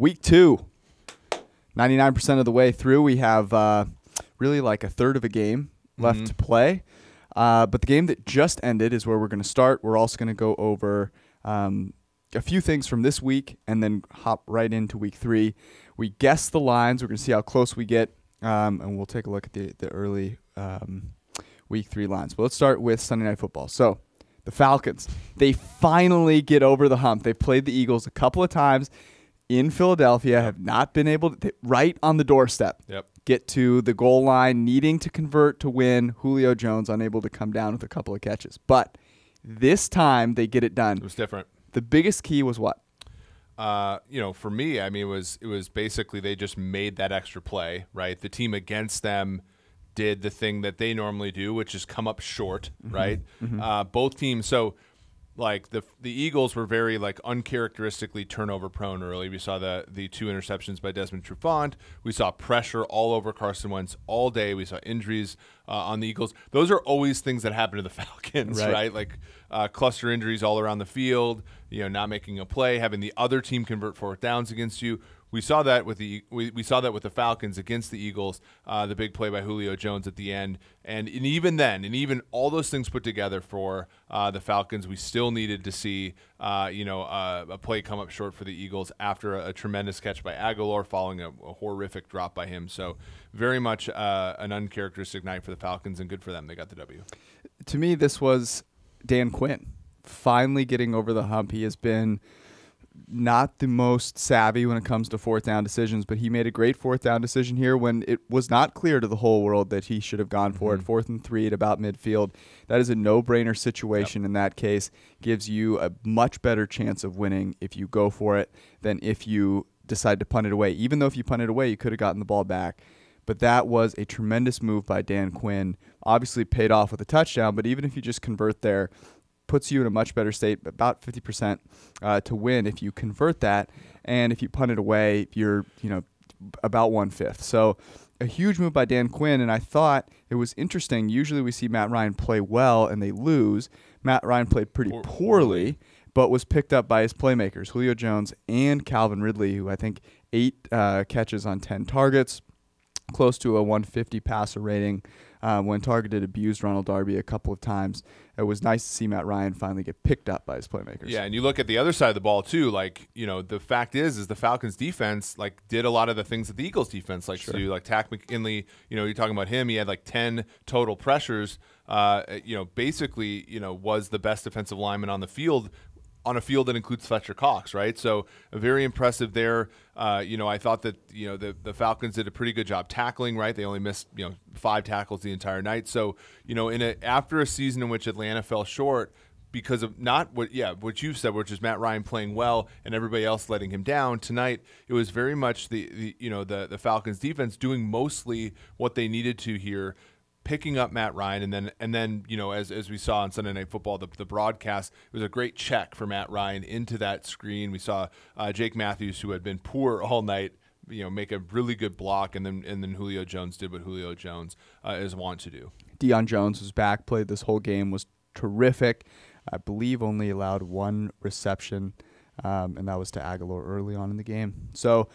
Week 2, 99% of the way through. We have really like a third of a game left to play. But the game that just ended is where we're going to start. We're also going to go over a few things from this week and then hop right into week 3. We guess the lines. We're going to see how close we get, and we'll take a look at the early week 3 lines. But let's start with Sunday Night Football. So the Falcons, they finally get over the hump. They've played the Eagles a couple of times in Philadelphia, have not been able to, right on the doorstep, get to the goal line, needing to convert to win. Julio Jones unable to come down with a couple of catches. But this time they get it done. It was different. The biggest key was what? For me, I mean, it was basically they just made that extra play, right? The team against them did the thing that they normally do, which is come up short, right? Both teams. So, like the Eagles were very like uncharacteristically turnover prone early. We saw the 2 interceptions by Desmond Trufant. We saw pressure all over Carson Wentz all day. We saw injuries on the Eagles. Those are always things that happen to the Falcons, right? Like cluster injuries all around the field. Not making a play, having the other team convert 4th downs against you. We saw that with we saw that with the Falcons against the Eagles, the big play by Julio Jones at the end, and even then, and even all those things put together for the Falcons, we still needed to see a play come up short for the Eagles after a tremendous catch by Aguilar following a horrific drop by him. So very much an uncharacteristic night for the Falcons, and good for them. They got the W. To me, this was Dan Quinn finally getting over the hump. He has been not the most savvy when it comes to 4th down decisions, but he made a great 4th down decision here when it was not clear to the whole world that he should have gone for it. 4th and 3 at about midfield. That is a no-brainer situation in that case. Gives you a much better chance of winning if you go for it than if you decide to punt it away. Even though if you punt it away, you could have gotten the ball back. But that was a tremendous move by Dan Quinn. Obviously paid off with a touchdown, but even if you just convert there, puts you in a much better state, about 50% to win if you convert that. And if you punt it away, you're about 1/5. So a huge move by Dan Quinn, and I thought it was interesting. Usually we see Matt Ryan play well and they lose. Matt Ryan played pretty poorly, but was picked up by his playmakers, Julio Jones and Calvin Ridley, who I think 8 catches on 10 targets, close to a 150 passer rating. When targeted, abused Ronald Darby a couple of times. It was nice to see Matt Ryan finally get picked up by his playmakers. Yeah, and you look at the other side of the ball too. Like the fact is the Falcons' defense did a lot of the things that the Eagles' defense likes to do. Like Takk McKinley, you're talking about him. He had 10 total pressures. Basically, was the best defensive lineman on the field. On a field that includes Fletcher Cox, right? So very impressive there. I thought that the Falcons did a pretty good job tackling, right? They only missed 5 tackles the entire night. So after a season in which Atlanta fell short because of not what you said, which is Matt Ryan playing well and everybody else letting him down, tonight it was very much the Falcons defense doing mostly what they needed to here, picking up Matt Ryan, and then as we saw on Sunday Night Football, the broadcast, it was a great check for Matt Ryan into that screen. We saw Jake Matthews, who had been poor all night, make a really good block, and then Julio Jones did what Julio Jones is wont to do. Deion Jones was back, played this whole game, was terrific. I believe only allowed 1 reception, and that was to Aguilar early on in the game. So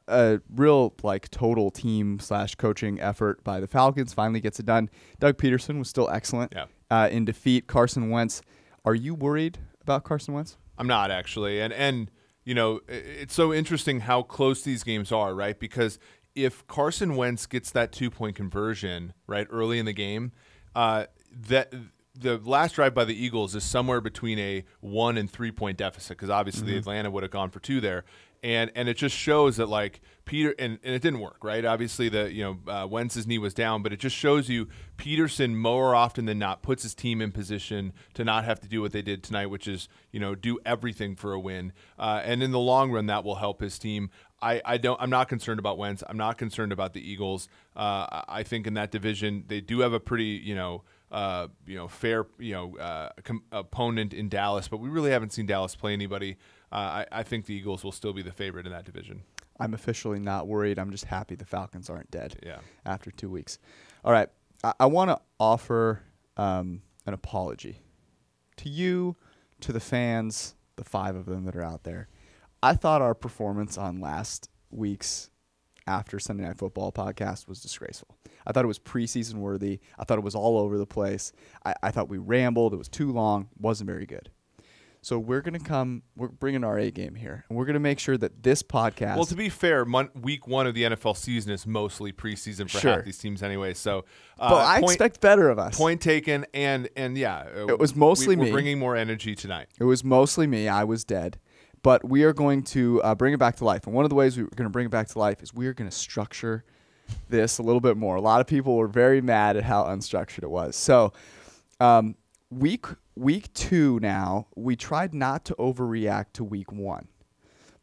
a real total team / coaching effort by the Falcons finally gets it done. Doug Peterson was still excellent in defeat. Carson Wentz. Are you worried about Carson Wentz? I'm not actually, and it's so interesting how close these games are, right? Because if Carson Wentz gets that 2-point conversion right early in the game, that the last drive by the Eagles is somewhere between a 1 and 3 point deficit, because obviously Atlanta would have gone for 2 there. And it just shows that Peter and it didn't work, right? Obviously Wentz's knee was down, but it just shows you Peterson more often than not puts his team in position to not have to do what they did tonight, which is do everything for a win. And in the long run, that will help his team. I'm not concerned about Wentz. I'm not concerned about the Eagles. I think in that division they do have a pretty fair opponent in Dallas, but we really haven't seen Dallas play anybody. I think the Eagles will still be the favorite in that division. I'm officially not worried. I'm just happy the Falcons aren't dead after 2 weeks. All right. I want to offer an apology to you, to the fans, the 5 of them that are out there. I thought our performance on last week's After Sunday Night Football podcast was disgraceful. I thought it was preseason worthy. I thought it was all over the place. I thought we rambled. It was too long. Wasn't very good. So we're bringing our A game here, and we're going to make sure that this podcast. Well, to be fair, week 1 of the NFL season is mostly preseason for half these teams anyway. So, but I expect better of us. Point taken, and yeah, it was mostly me. We're bringing more energy tonight. It was mostly me. I was dead. But we are going to bring it back to life. And one of the ways we're going to bring it back to life is we are going to structure this a little bit more. A lot of people were very mad at how unstructured it was. So week 2 now, we tried not to overreact to week 1.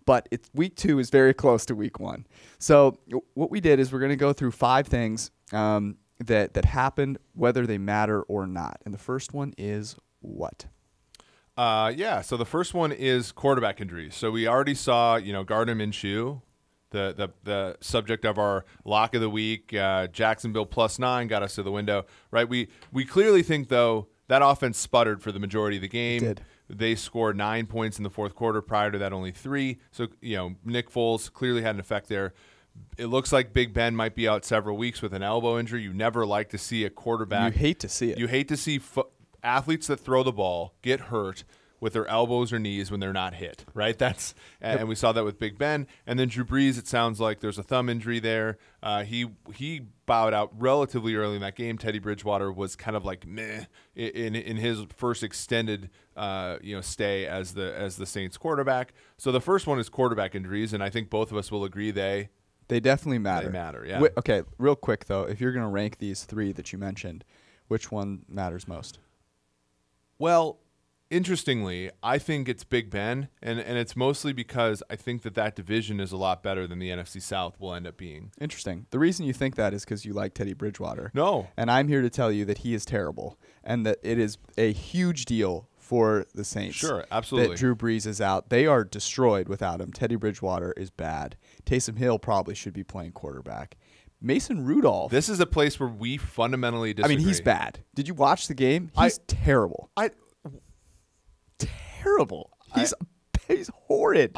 But week 2 is very close to week 1. So what we did is we're going to go through 5 things that happened, whether they matter or not. And the first one is what? So the first one is quarterback injuries. So we already saw, Gardner Minshew, the subject of our lock of the week, Jacksonville +9 got us to the window, right? We clearly think, though, that offense sputtered for the majority of the game. It did. They scored 9 points in the fourth quarter. Prior to that, only 3. So, Nick Foles clearly had an effect there. It looks like Big Ben might be out several weeks with an elbow injury. You never like to see a quarterback. You hate to see it. You hate to see athletes that throw the ball get hurt with their elbows or knees when they're not hit, right? And we saw that with Big Ben. And then Drew Brees, it sounds like there's a thumb injury there. He bowed out relatively early in that game. Teddy Bridgewater was kind of like meh in his first extended stay as the Saints quarterback. So the first one is quarterback injuries, and I think both of us will agree they definitely matter. They matter, yeah. Okay, real quick though, if you're going to rank these 3 that you mentioned, which one matters most? Well, interestingly, I think it's Big Ben, and it's mostly because I think that division is a lot better than the NFC South will end up being. Interesting. The reason you think that is because you like Teddy Bridgewater. No. And I'm here to tell you that he is terrible, and that it is a huge deal for the Saints. Sure, absolutely. That Drew Brees is out. They are destroyed without him. Teddy Bridgewater is bad. Taysom Hill probably should be playing quarterback. Mason Rudolph. This is a place where we fundamentally disagree. I mean, he's bad. Did you watch the game? He's terrible. Terrible. He's horrid.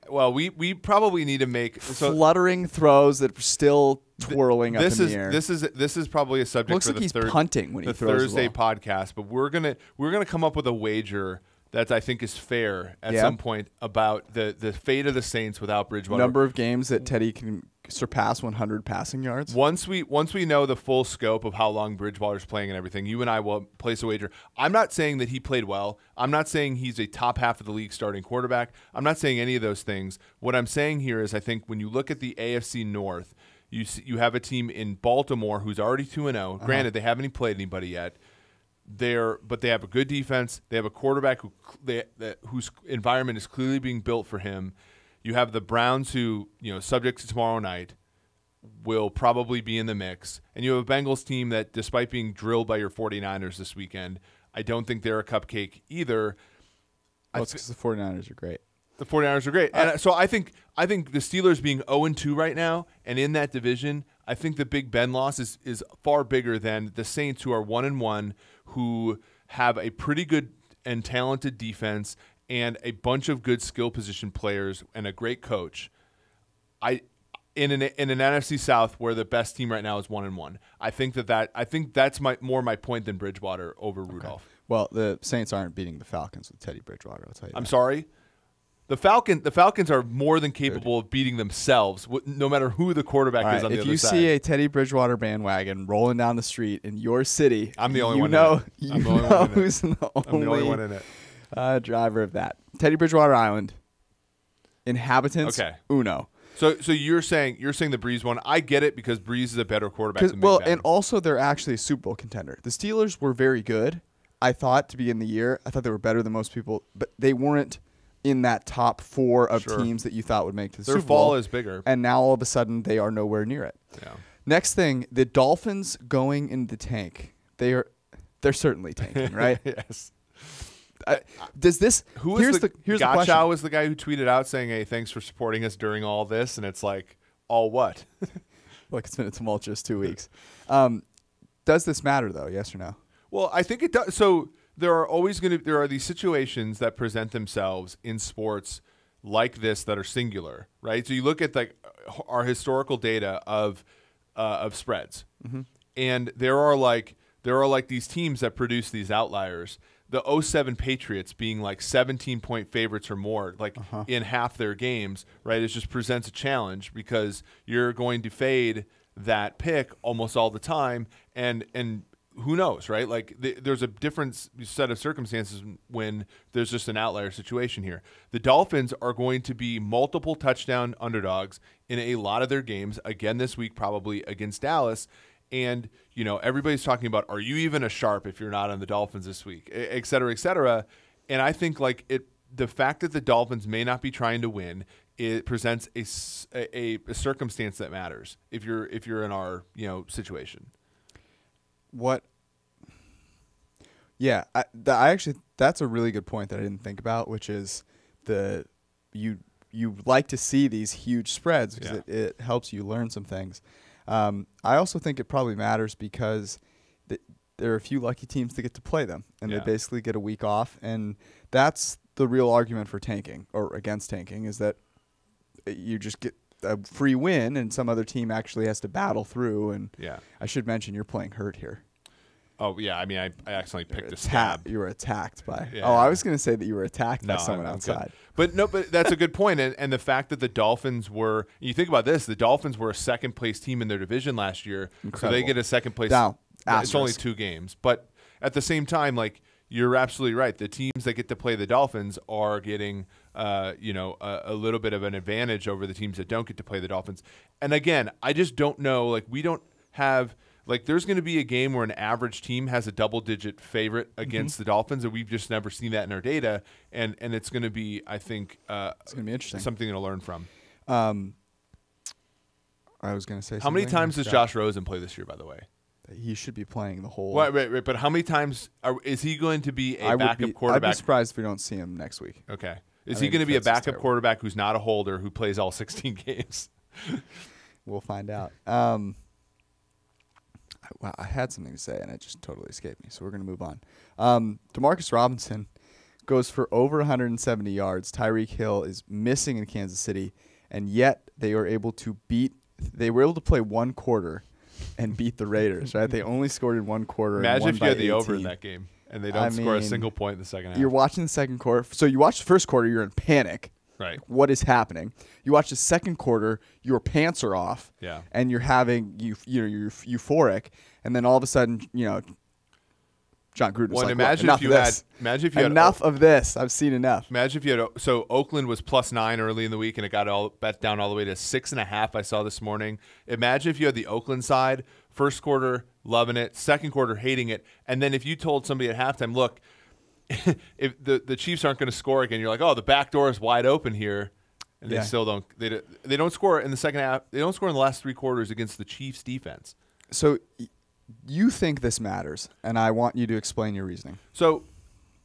We probably need to make fluttering throws that are still twirling up in the air. This is probably a subject Looks for like the he's punting when he throws Thursday podcast. But we're gonna come up with a wager that I think is fair at some point about the fate of the Saints without Bridgewater. Number of games that Teddy can surpass 100 passing yards. Once we know the full scope of how long Bridgewater's playing and everything, you and I will place a wager. I'm not saying that he played well. I'm not saying he's a top half of the league starting quarterback. I'm not saying any of those things. What I'm saying here is I think when you look at the AFC North, you have a team in Baltimore who's already 2-0. Granted, they haven't played anybody yet. But they have a good defense. They have a quarterback whose environment is clearly being built for him. You have the Browns who, subject to tomorrow night, will probably be in the mix. And you have a Bengals team that, despite being drilled by your 49ers this weekend, I don't think they're a cupcake either. Well, it's because the 49ers are great. The 49ers are great. And so I think the Steelers being 0-2 right now and in that division, I think the Big Ben loss is far bigger than the Saints, who are 1-1, who have a pretty good and talented defense and a bunch of good skill position players and a great coach. In an NFC South where the best team right now is 1-1. I think that's more my point than Bridgewater over Rudolph. Well, the Saints aren't beating the Falcons with Teddy Bridgewater, I'll tell you. I'm sorry. The Falcons are more than capable of beating themselves, no matter who the quarterback is on the other side. If you see a Teddy Bridgewater bandwagon rolling down the street in your city, I'm the only one. You know who's the only one in it. Driver of that. Teddy Bridgewater Island. Inhabitants. Okay. Uno. So you're saying the Breeze one. I get it because Breeze is a better quarterback than Big Ben. And also they're actually a Super Bowl contender. The Steelers were very good, I thought, to begin the year. I thought they were better than most people, but they weren't in that top 4 of teams that you thought would make the Super Bowl. Their fall is bigger. And now all of a sudden they are nowhere near it. Yeah. Next thing, the Dolphins going in the tank. They're certainly tanking, right? Yes. Does this? Here's the question. Gottschall was the guy who tweeted out saying, "Hey, thanks for supporting us during all this," and it's like, all what? Look, it's been a tumultuous 2 weeks. Does this matter though? Yes or no? Well, I think it does. So there are these situations that present themselves in sports like this that are singular, right? So you look at like our historical data of spreads, and there are like these teams that produce these outliers. The 07 Patriots being like 17-point favorites or more, like in half their games, right? It just presents a challenge because you're going to fade that pick almost all the time, and who knows, right? Like there's a different set of circumstances when there's just an outlier situation here. The Dolphins are going to be multiple touchdown underdogs in a lot of their games, again this week probably against Dallas. And, you know, everybody's talking about, are you even a sharp if you're not on the Dolphins this week, et cetera, et cetera. And I think like the fact that the Dolphins may not be trying to win, it presents a circumstance that matters if you're in our, you know, situation. Yeah, I actually, that's a really good point that I didn't think about, which is you like to see these huge spreads because it helps you learn some things. I also think it probably matters because there are a few lucky teams that get to play them, and they basically get a week off. And that's the real argument for tanking or against tanking, is that you just get a free win and some other team actually has to battle through. And I should mention you're playing hurt here. Oh, yeah. I mean, I accidentally picked a stab. You were attacked by. Yeah. Oh, I was going to say that you were attacked by someone outside. But that's a good point. And the fact that the Dolphins were, you think about this, the Dolphins were a second-place team in their division last year. Incredible. So they get a second place. Now, it's only 2 games. But at the same time, like, you're absolutely right. The teams that get to play the Dolphins are getting, a little bit of an advantage over the teams that don't get to play the Dolphins. And again, I just don't know. Like, we don't have. Like, there's going to be a game where an average team has a double-digit favorite against the Dolphins, and we've just never seen that in our data. And it's going to be, I think, it's going to be interesting. Something to learn from. I was going to say how many times does Josh Rosen play this year, by the way? He should be playing the whole. Right. But how many times is he going to be a backup quarterback? I'd be surprised if we don't see him next week. Okay. Is he going to be a backup quarterback who's not a holder who plays all 16 games? We'll find out. Wow, I had something to say, and it just totally escaped me, so we're going to move on. Demarcus Robinson goes for over 170 yards. Tyreek Hill is missing in Kansas City, and yet they were able to play one quarter and beat the Raiders, right? They only scored in one quarter. Imagine and if you had the 18. over in that game, and they don't score a single point in the second half. You're watching the second quarter. So you watch the first quarter, you're in panic. Right. What is happening? You watch the second quarter, your pants are off. Yeah. And you're having you're euphoric, and then all of a sudden, John Gruden's like, imagine if you had enough of this. I've seen enough. Imagine if you had so Oakland was +9 early in the week, and it got all bet down all the way to 6.5. I saw this morning. Imagine if you had the Oakland side, first quarter loving it, second quarter hating it, and then if you told somebody at halftime, look, if the Chiefs aren't going to score again, you're like, oh, the back door is wide open here, and they still don't. They don't score in the second half. They don't score in the last 3 quarters against the Chiefs defense. So you think this matters, and I want you to explain your reasoning. So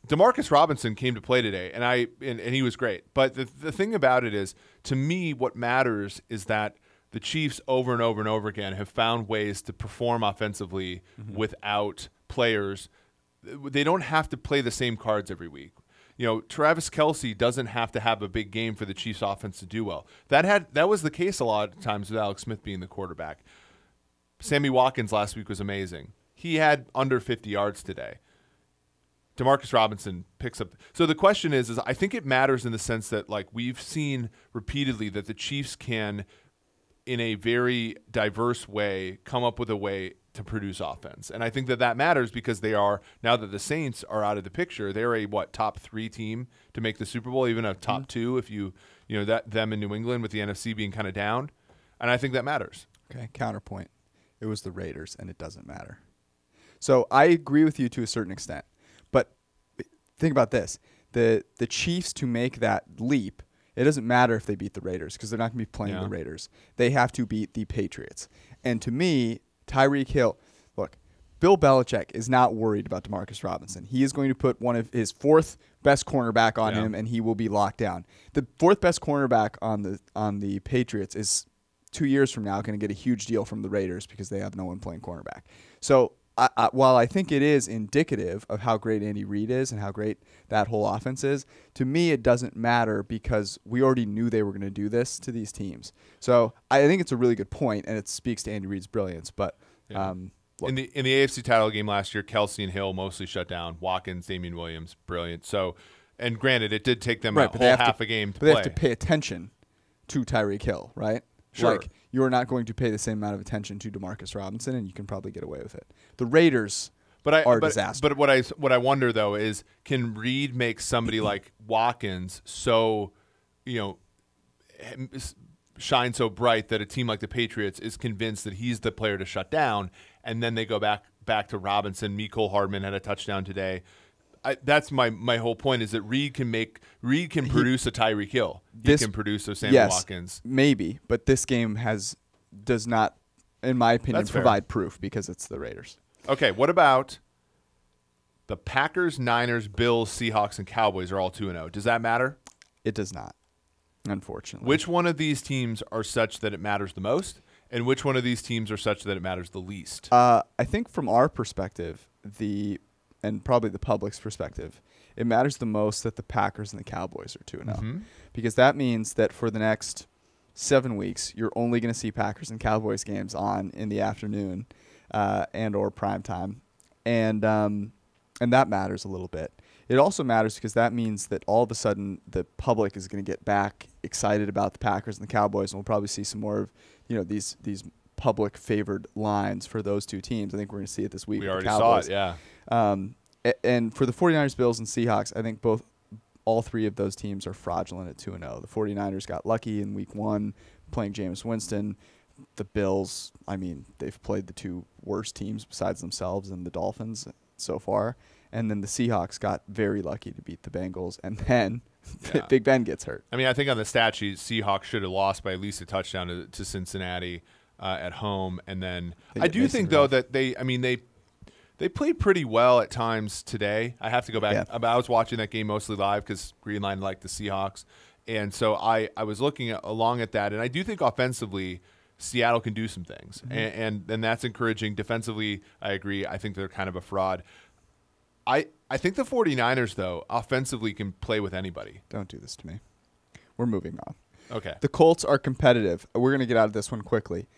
Demarcus Robinson came to play today, and he was great. But the thing about it is, to me, what matters is that the Chiefs over and over and over again have found ways to perform offensively without players. They don't have to play the same cards every week. Travis Kelce doesn't have to have a big game for the Chiefs offense to do well. That was the case a lot of times with Alex Smith being the quarterback. Sammy Watkins last week was amazing. He had under 50 yards today. Demarcus Robinson picks up. So the question is I think it matters in the sense that, like, we've seen repeatedly that the Chiefs can, in a very diverse way, come up with a way to produce offense. And I think that matters because they are, now that the Saints are out of the picture, they're a top 3 team to make the Super Bowl, even a top 2 if them in New England with the NFC being kind of down. And I think that matters. Okay, counterpoint. It was the Raiders, and it doesn't matter. So I agree with you to a certain extent. But think about this. The Chiefs, to make that leap, it doesn't matter if they beat the Raiders because they're not going to be playing the Raiders. They have to beat the Patriots. And to me, Tyreek Hill, look, Bill Belichick is not worried about Demarcus Robinson. He is going to put one of his 4th best cornerback on him, and he will be locked down. The 4th best cornerback on the Patriots is 2 years from now going to get a huge deal from the Raiders because they have no one playing cornerback. So while I think it is indicative of how great Andy Reid is and how great that whole offense is, to me it doesn't matter because we already knew they were going to do this to these teams. So I think it's a really good point, and it speaks to Andy Reid's brilliance. But in the AFC title game last year, Kelsey and Hill mostly shut down. Watkins, Damian Williams, brilliant. So, and granted, it did take them a whole half a game to play. They have to pay attention to Tyreek Hill, right? Sure. Like, you're not going to pay the same amount of attention to Demarcus Robinson, and you can probably get away with it. The Raiders are a disaster. But what I wonder, though, is can Reid make somebody like Watkins so, shine so bright that a team like the Patriots is convinced that he's the player to shut down, and then they go back to Robinson. Mecole Hardman had a touchdown today. That's my whole point is that Reid can produce a Tyreek Hill. He can produce a Sammy Watkins. Maybe, but this game does not, in my opinion, provide proof because it's the Raiders. Okay, what about the Packers, Niners, Bills, Seahawks, and Cowboys are all 2-0? Does that matter? It does not, unfortunately. Which one of these teams are such that it matters the most, and which one of these teams are such that it matters the least? I think from our perspective, and probably the public's perspective, it matters the most that the Packers and the Cowboys are 2-0 because that means that for the next 7 weeks, you're only going to see Packers and Cowboys games on in the afternoon and or prime time, and that matters a little bit. It also matters because that means that all of a sudden the public is going to get back excited about the Packers and the Cowboys, and we'll probably see some more of these public favored lines for those two teams. I think we're going to see it this week. We already saw it, yeah. And for the 49ers, Bills, and Seahawks, I think all three of those teams are fraudulent at 2-0. The 49ers got lucky in week 1 playing Jameis Winston. The Bills, I mean, they've played the two worst teams besides themselves and the Dolphins so far. And then the Seahawks got very lucky to beat the Bengals. And then Big Ben gets hurt. I mean, I think on the stat sheet, Seahawks should have lost by at least a touchdown to Cincinnati at home. And then I do think, though, that they played pretty well at times today. I have to go back. Yeah. I was watching that game mostly live because Greenline liked the Seahawks. And so I was looking along at that. And I do think offensively Seattle can do some things. And that's encouraging. Defensively, I agree. I think they're kind of a fraud. I think the 49ers, though, offensively can play with anybody. Don't do this to me. We're moving on. Okay. The Colts are competitive. We're going to get out of this one quickly.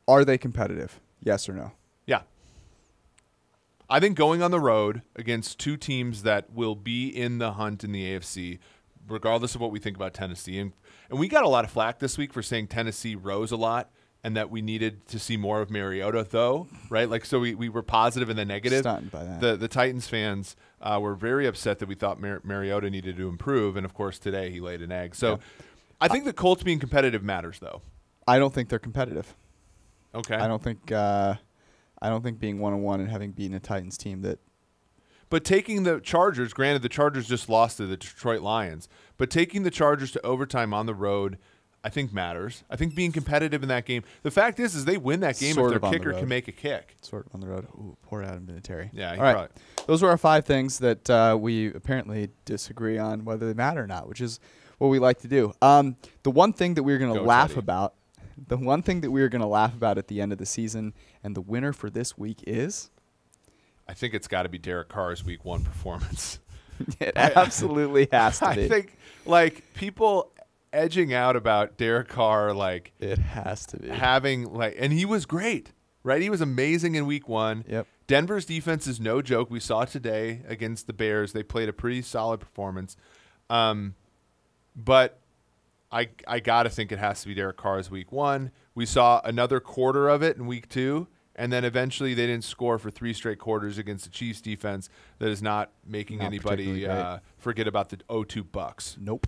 Are they competitive? Yes or no? Yeah. I think going on the road against two teams that will be in the hunt in the AFC, regardless of what we think about Tennessee, and we got a lot of flack this week for saying Tennessee rose a lot and that we needed to see more of Mariota, though, right? Like, so we were positive and then negative. Stunned by that. The Titans fans were very upset that we thought Mariota needed to improve, and of course today he laid an egg. So I think the Colts being competitive matters, though. I don't think they're competitive. Okay. I don't think being 1-1 and having beaten a Titans team that. But taking the Chargers, granted the Chargers just lost to the Detroit Lions, but taking the Chargers to overtime on the road, I think matters. I think being competitive in that game. The fact is they win that game if their kicker can make a kick. Sort of on the road. Ooh, poor Adam Vinatieri. Yeah. All right. Those were our 5 things that we apparently disagree on whether they matter or not, which is what we like to do. The one thing that we're going to laugh about. The one thing that we are going to laugh about at the end of the season, and the winner for this week is? I think it's got to be Derek Carr's Week 1 performance. It absolutely has to be. I think, like, people edging out about Derek Carr, like, it has to be having, like, and he was great, right? He was amazing in Week 1. Yep. Denver's defense is no joke. We saw it today against the Bears. They played a pretty solid performance, but I got to think it has to be Derek Carr's Week 1. We saw another quarter of it in Week 2, and then eventually they didn't score for 3 straight quarters against the Chiefs defense that is not making anybody forget about the 0-2 Bucks. Nope.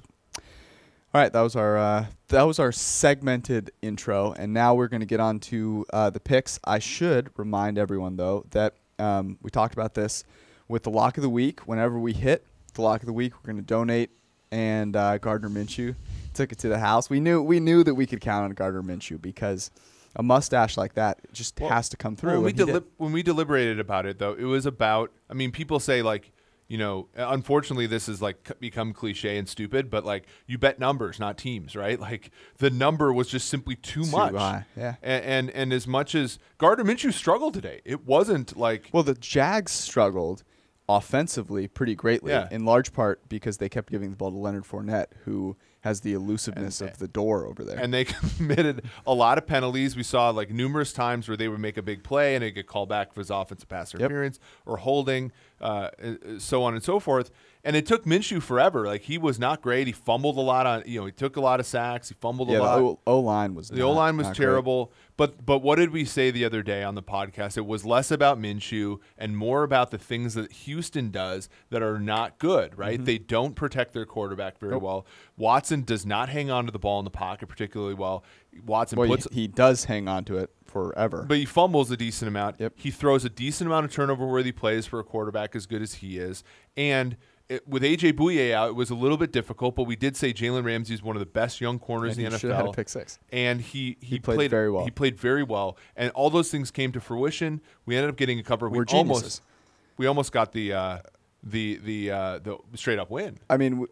All right, that was our segmented intro, and now we're going to get on to the picks. I should remind everyone, though, that we talked about this with the lock of the week. Whenever we hit the lock of the week, we're going to donate, and Gardner Minshew took it to the house. We knew that we could count on Gardner Minshew because a mustache like that just has to come through. When we deliberated about it, though, it was about. I mean, people say like, unfortunately, this has like become cliche and stupid, but like you bet numbers, not teams, right? Like the number was just simply too much. High. Yeah. And as much as Gardner Minshew struggled today, it wasn't like. Well, the Jags struggled offensively pretty greatly, in large part because they kept giving the ball to Leonard Fournette, who has the elusiveness of the door over there. And they committed a lot of penalties. We saw like numerous times where they would make a big play and they get called back for his offensive pass interference or holding, so on and so forth. And it took Minshew forever. Like he was not great. He fumbled a lot on. He took a lot of sacks. He fumbled a lot. The O-line was the O-line was terrible. But what did we say the other day on the podcast? It was less about Minshew and more about the things that Houston does that are not good. Right? They don't protect their quarterback very well. Watson does not hang on to the ball in the pocket particularly well. He does hang on to it forever. But he fumbles a decent amount. He throws a decent amount of turnover-worthy plays for a quarterback as good as he is. And with A.J. Bouye out, it was a little bit difficult, but we did say Jalen Ramsey is one of the best young corners in the NFL. He should have had a pick six. And he played very well. He played very well. And all those things came to fruition. We ended up getting a cover. We're geniuses. We almost got the straight up win. I mean,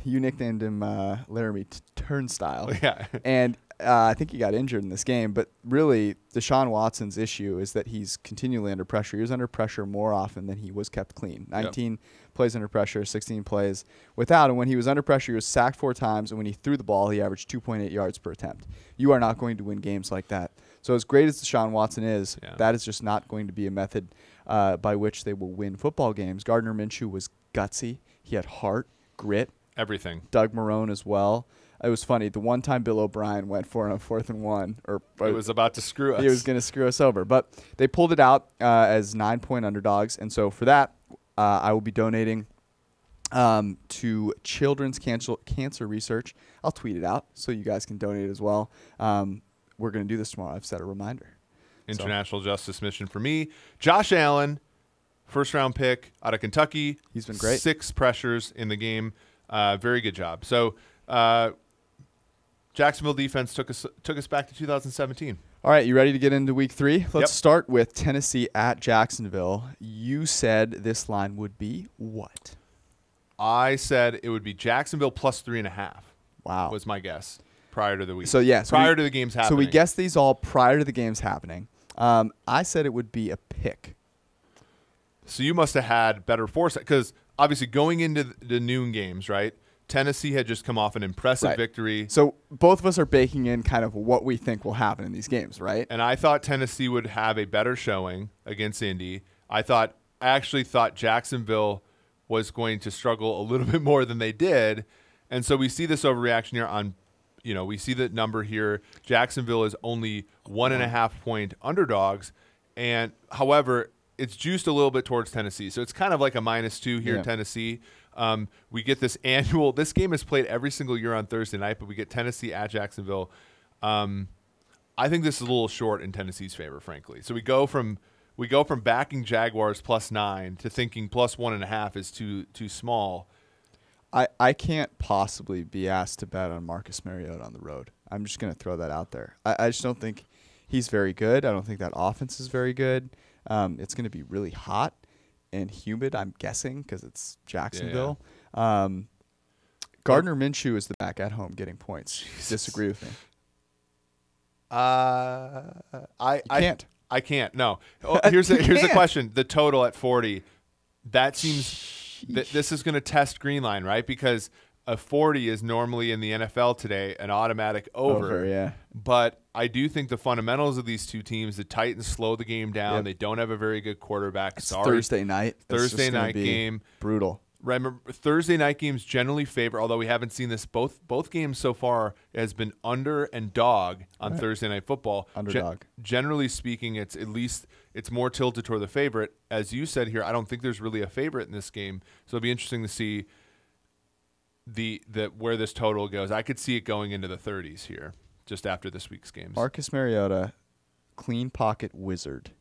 you nicknamed him Laramie Turnstile. Yeah. And I think he got injured in this game. But really, Deshaun Watson's issue is that he's continually under pressure. He was under pressure more often than he was kept clean. 19 plays under pressure, 16 plays without. And when he was under pressure, he was sacked 4 times. And when he threw the ball, he averaged 2.8 yards per attempt. You are not going to win games like that. So as great as Deshaun Watson is, that is just not going to be a method by which they will win football games. Gardner Minshew was gutsy. He had heart, grit. Everything. Doug Marrone as well. It was funny. The one time Bill O'Brien went for it on 4th and 1. It was about to screw us. He was going to screw us over. But they pulled it out as 9-point underdogs. And so for that, I will be donating to Children's Cancer Research. I'll tweet it out so you guys can donate as well. We're going to do this tomorrow. I've set a reminder. International Justice Mission for me. Josh Allen, first-round pick out of Kentucky. He's been great. 6 pressures in the game. Very good job. So Jacksonville defense took us back to 2017. All right, you ready to get into week 3? Let's start with Tennessee at Jacksonville. You said this line would be what? I said it would be Jacksonville plus 3.5. Wow. Was my guess prior to the week. So, prior to the games happening. So we guessed these all prior to the games happening. I said it would be a pick. So you must have had better foresight because obviously going into the noon games, right? Tennessee had just come off an impressive victory. So both of us are baking in kind of what we think will happen in these games, right? And I thought Tennessee would have a better showing against Indy. I actually thought Jacksonville was going to struggle a little bit more than they did. And so we see this overreaction here we see the number here. Jacksonville is only 1.5-point underdogs. And however, it's juiced a little bit towards Tennessee. So it's kind of like a -2 here in Tennessee. We get this game is played every single year on Thursday night, but we get Tennessee at Jacksonville. I think this is a little short in Tennessee's favor, frankly. So we go from backing Jaguars +9 to thinking +1.5 is too small. I can't possibly be asked to bet on Marcus Mariota on the road. I'm just going to throw that out there. I just don't think he's very good. I don't think that offense is very good. It's going to be really hot and humid, I'm guessing, because it's Jacksonville. Gardner Minshew is the back at home getting points. Disagree with me? I can't. I can't. No. Here's the question. The total at 40. That seems this is going to test green line, right? Because a 40 is normally in the NFL today an automatic over. But I do think the fundamentals of these two teams, the Titans slow the game down. They don't have a very good quarterback. It's Thursday night. Thursday night game. Brutal. Remember, Thursday night games generally favor, although we haven't seen this, both games so far has been under and dog on Thursday Night Football. Underdog. Generally speaking, it's more tilted toward the favorite. As you said here, I don't think there's really a favorite in this game, so it'll be interesting to see where this total goes. I could see it going into the 30s here, just after this week's games. Marcus Mariota, clean pocket wizard.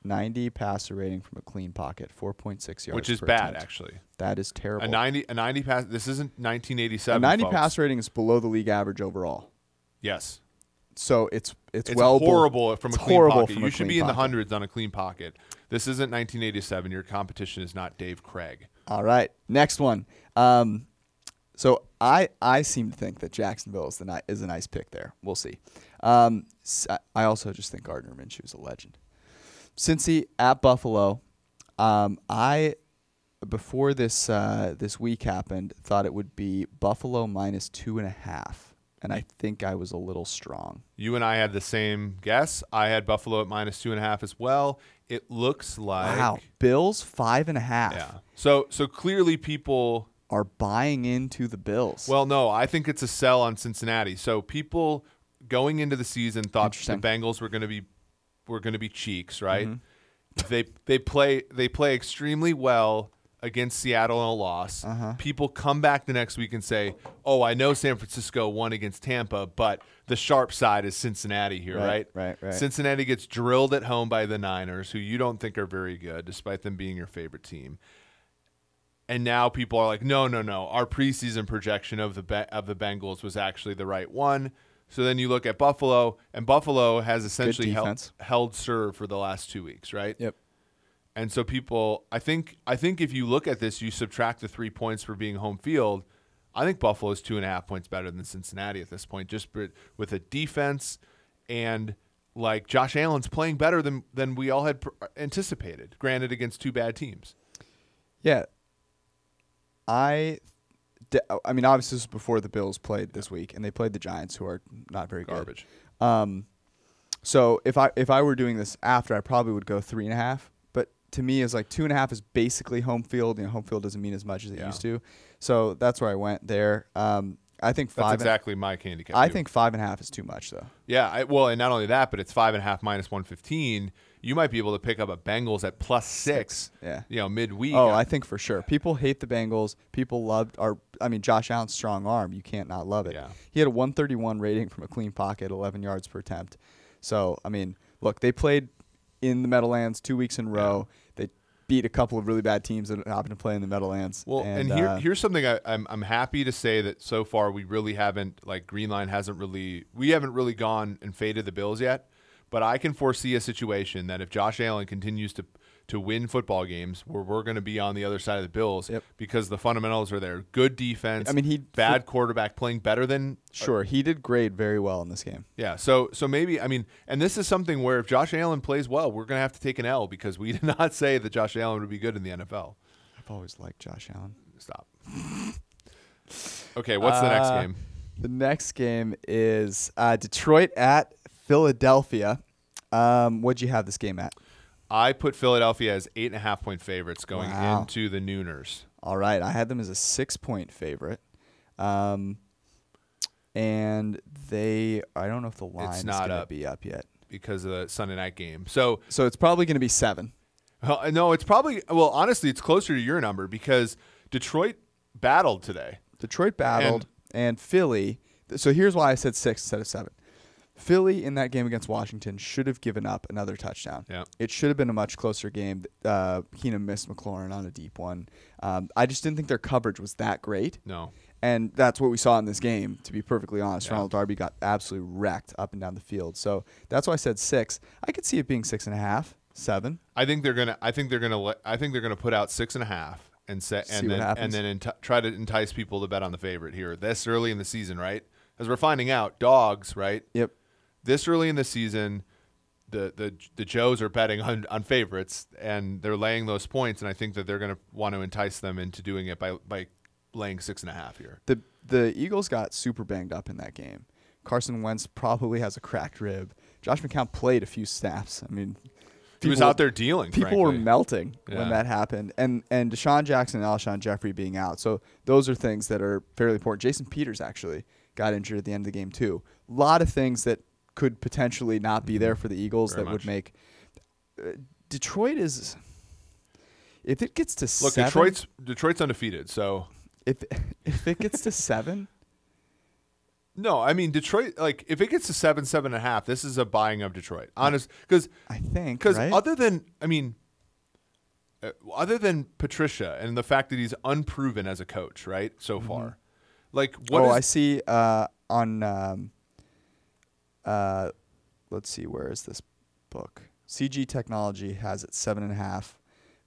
90 passer rating from a clean pocket, 4.6 yards which is per bad, attempt. actually. That is terrible. A 90 pass. This isn't 1987. A 90 folks. pass rating is below the league average overall. Yes. So it's horrible from a clean pocket. You should be in the pocket. hundreds on a clean pocket. This isn't 1987. Your competition is not Dave Craig. All right, next one. So I seem to think that Jacksonville is a nice pick there. We'll see. I also just think Gardner Minshew is a legend. Cincy at Buffalo. I before this week happened thought it would be Buffalo minus 2.5, and I think I was a little strong. You and I had the same guess. I had Buffalo at minus 2.5 as well. It looks like Bills 5.5. Yeah. So clearly people are buying into the Bills. Well, no, I think it's a sell on Cincinnati. So people going into the season thought the Bengals were going to be cheeks, right? Mm-hmm. They play extremely well against Seattle in a loss. People come back the next week and say, "Oh, I know San Francisco won against Tampa, but the sharp side is Cincinnati here, right?" Right. Cincinnati gets drilled at home by the Niners, who you don't think are very good, despite them being your favorite team. And now people are like, no. Our preseason projection of the Bengals was actually the right one. So then you look at Buffalo, and Buffalo has essentially held serve for the last 2 weeks, right? Yep. And so people, I think if you look at this, you subtract the 3 points for being home field. I think Buffalo is 2.5 points better than Cincinnati at this point, just with a defense and like Josh Allen's playing better than we all had anticipated. Granted, against two bad teams. Yeah. I mean, obviously, this was before the Bills played this week, and they played the Giants, who are not very garbage. Good. So if I were doing this after, I probably would go 3.5. But to me, it's like 2.5 is basically home field. You know, home field doesn't mean as much as it used to. So that's where I went there. I think that's exactly my handicap. I think 5.5 is too much, though. Yeah, and not only that, but it's 5.5 minus 115. You might be able to pick up a Bengals at +6. Yeah, midweek. Oh, I think for sure. People hate the Bengals. People loved Josh Allen's strong arm. You can't not love it. Yeah. He had a 131 rating from a clean pocket, 11 yards per attempt. So I mean, look, they played in the Meadowlands 2 weeks in a row. They beat a couple of really bad teams that happened to play in the Meadowlands. Well, and here's something I'm happy to say that so far we really haven't, like, Greenline we haven't really gone and faded the Bills yet. But I can foresee a situation that if Josh Allen continues to win football games, where we're going to be on the other side of the Bills because the fundamentals are there. Good defense. I mean, bad quarterback playing better than. Sure, he did grade very well in this game. Yeah, so maybe, I mean, and this is something where if Josh Allen plays well, we're going to have to take an L because we did not say that Josh Allen would be good in the NFL. I've always liked Josh Allen. Stop. Okay, what's the next game? The next game is Detroit at Philadelphia. What'd you have this game at? I put Philadelphia as 8.5-point favorites going into the Nooners. All right, I had them as a 6-point favorite, and I don't know if the line is going to be up yet because of the Sunday night game. So it's probably going to be 7. No, it's probably honestly, it's closer to your number because Detroit battled today. And Philly. So here's why I said 6 instead of 7. Philly in that game against Washington should have given up another touchdown. Yeah. It should have been a much closer game. Keenum missed McLaurin on a deep one. I just didn't think their coverage was that great. No. And that's what we saw in this game, to be perfectly honest. Yeah. Ronald Darby got absolutely wrecked up and down the field. So that's why I said 6. I could see it being 6.5, 7. I think they're gonna put out 6.5 and then try to entice people to bet on the favorite here this early in the season, right? As we're finding out, dogs, right? Yep. This early in the season, the Joes are betting on favorites, and they're laying those points, and I think that they're going to want to entice them into doing it by laying 6.5 here. The Eagles got super banged up in that game. Carson Wentz probably has a cracked rib. Josh McCown played a few snaps. I mean, he was out there dealing. People frankly. were melting when that happened, and Deshaun Jackson and Alshon Jeffrey being out. So those are things that are fairly important. Jason Peters actually got injured at the end of the game too. A lot of things that could potentially not be there for the Eagles would make Detroit is. If it gets to 7, Detroit's undefeated. So if it gets to 7, no, I mean Detroit. Like if it gets to 7.5, this is a buying of Detroit. Honest, because other than Patricia and the fact that he's unproven as a coach, right? So far, like what? I see on. Let's see, where is this book? CG Technology has it 7.5.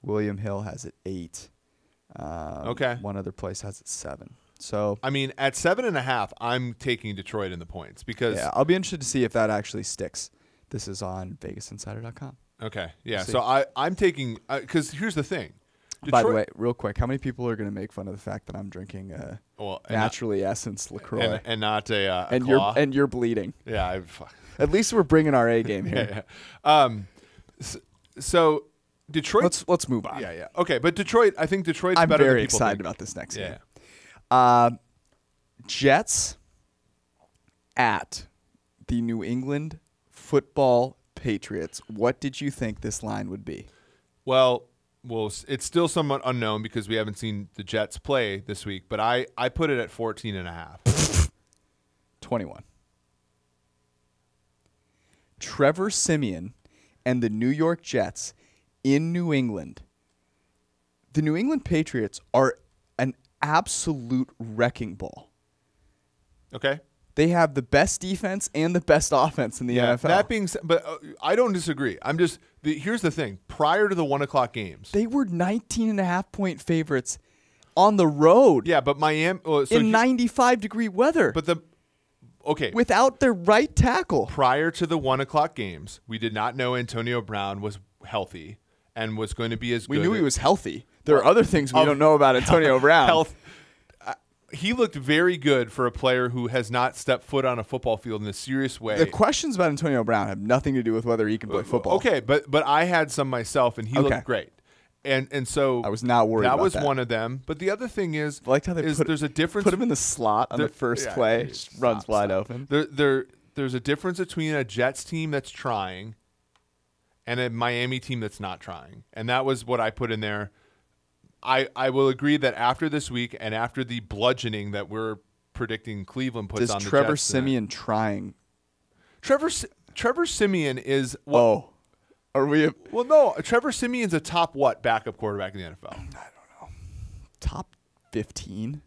William Hill has it 8. Okay. One other place has it 7. So I mean, at 7.5, I'm taking Detroit in the points because. yeah, I'll be interested to see if that actually sticks. This is on VegasInsider.com. Okay. Yeah. See. So I'm taking because here's the thing. By the way, real quick, how many people are going to make fun of the fact that I'm drinking naturally essenced LaCroix and not a and claw? you're bleeding? Yeah. At least we're bringing our A game here. Yeah. So Detroit. Let's move on. Yeah. Okay, but Detroit. I think Detroit's I'm better very than people excited think. about this next Yeah. game. Jets at the New England Football Patriots. What did you think this line would be? Well, it's still somewhat unknown because we haven't seen the Jets play this week, but I put it at 14.5. 21. Trevor Siemian and the New York Jets in New England. The New England Patriots are an absolute wrecking ball. Okay. They have the best defense and the best offense in the NFL. That being said, but I don't disagree. I'm just here's the thing. Prior to the 1:00 games, they were 19.5-point favorites on the road. Yeah, but Miami in 95-degree weather. But without their right tackle. Prior to the 1:00 games, we did not know Antonio Brown was healthy and was going to be as good. We knew he was healthy. There are other things we don't know about Antonio Brown. Health. He looked very good for a player who has not stepped foot on a football field in a serious way. The questions about Antonio Brown have nothing to do with whether he can play football. Okay, but I had some myself, and he looked great. And so I was not worried about that. That was one of them. But the other thing is, I liked how there's a difference. Put him in the slot on the first play. Just runs wide open. There's a difference between a Jets team that's trying and a Miami team that's not trying. And that was what I put in there. I will agree that after this week and after the bludgeoning that we're predicting Cleveland puts on the Jets. Is Trevor Siemian trying? Trevor Siemian is what? Oh. Are we? Well, no. Trevor Siemian's a top backup quarterback in the NFL? I don't know. Top 15?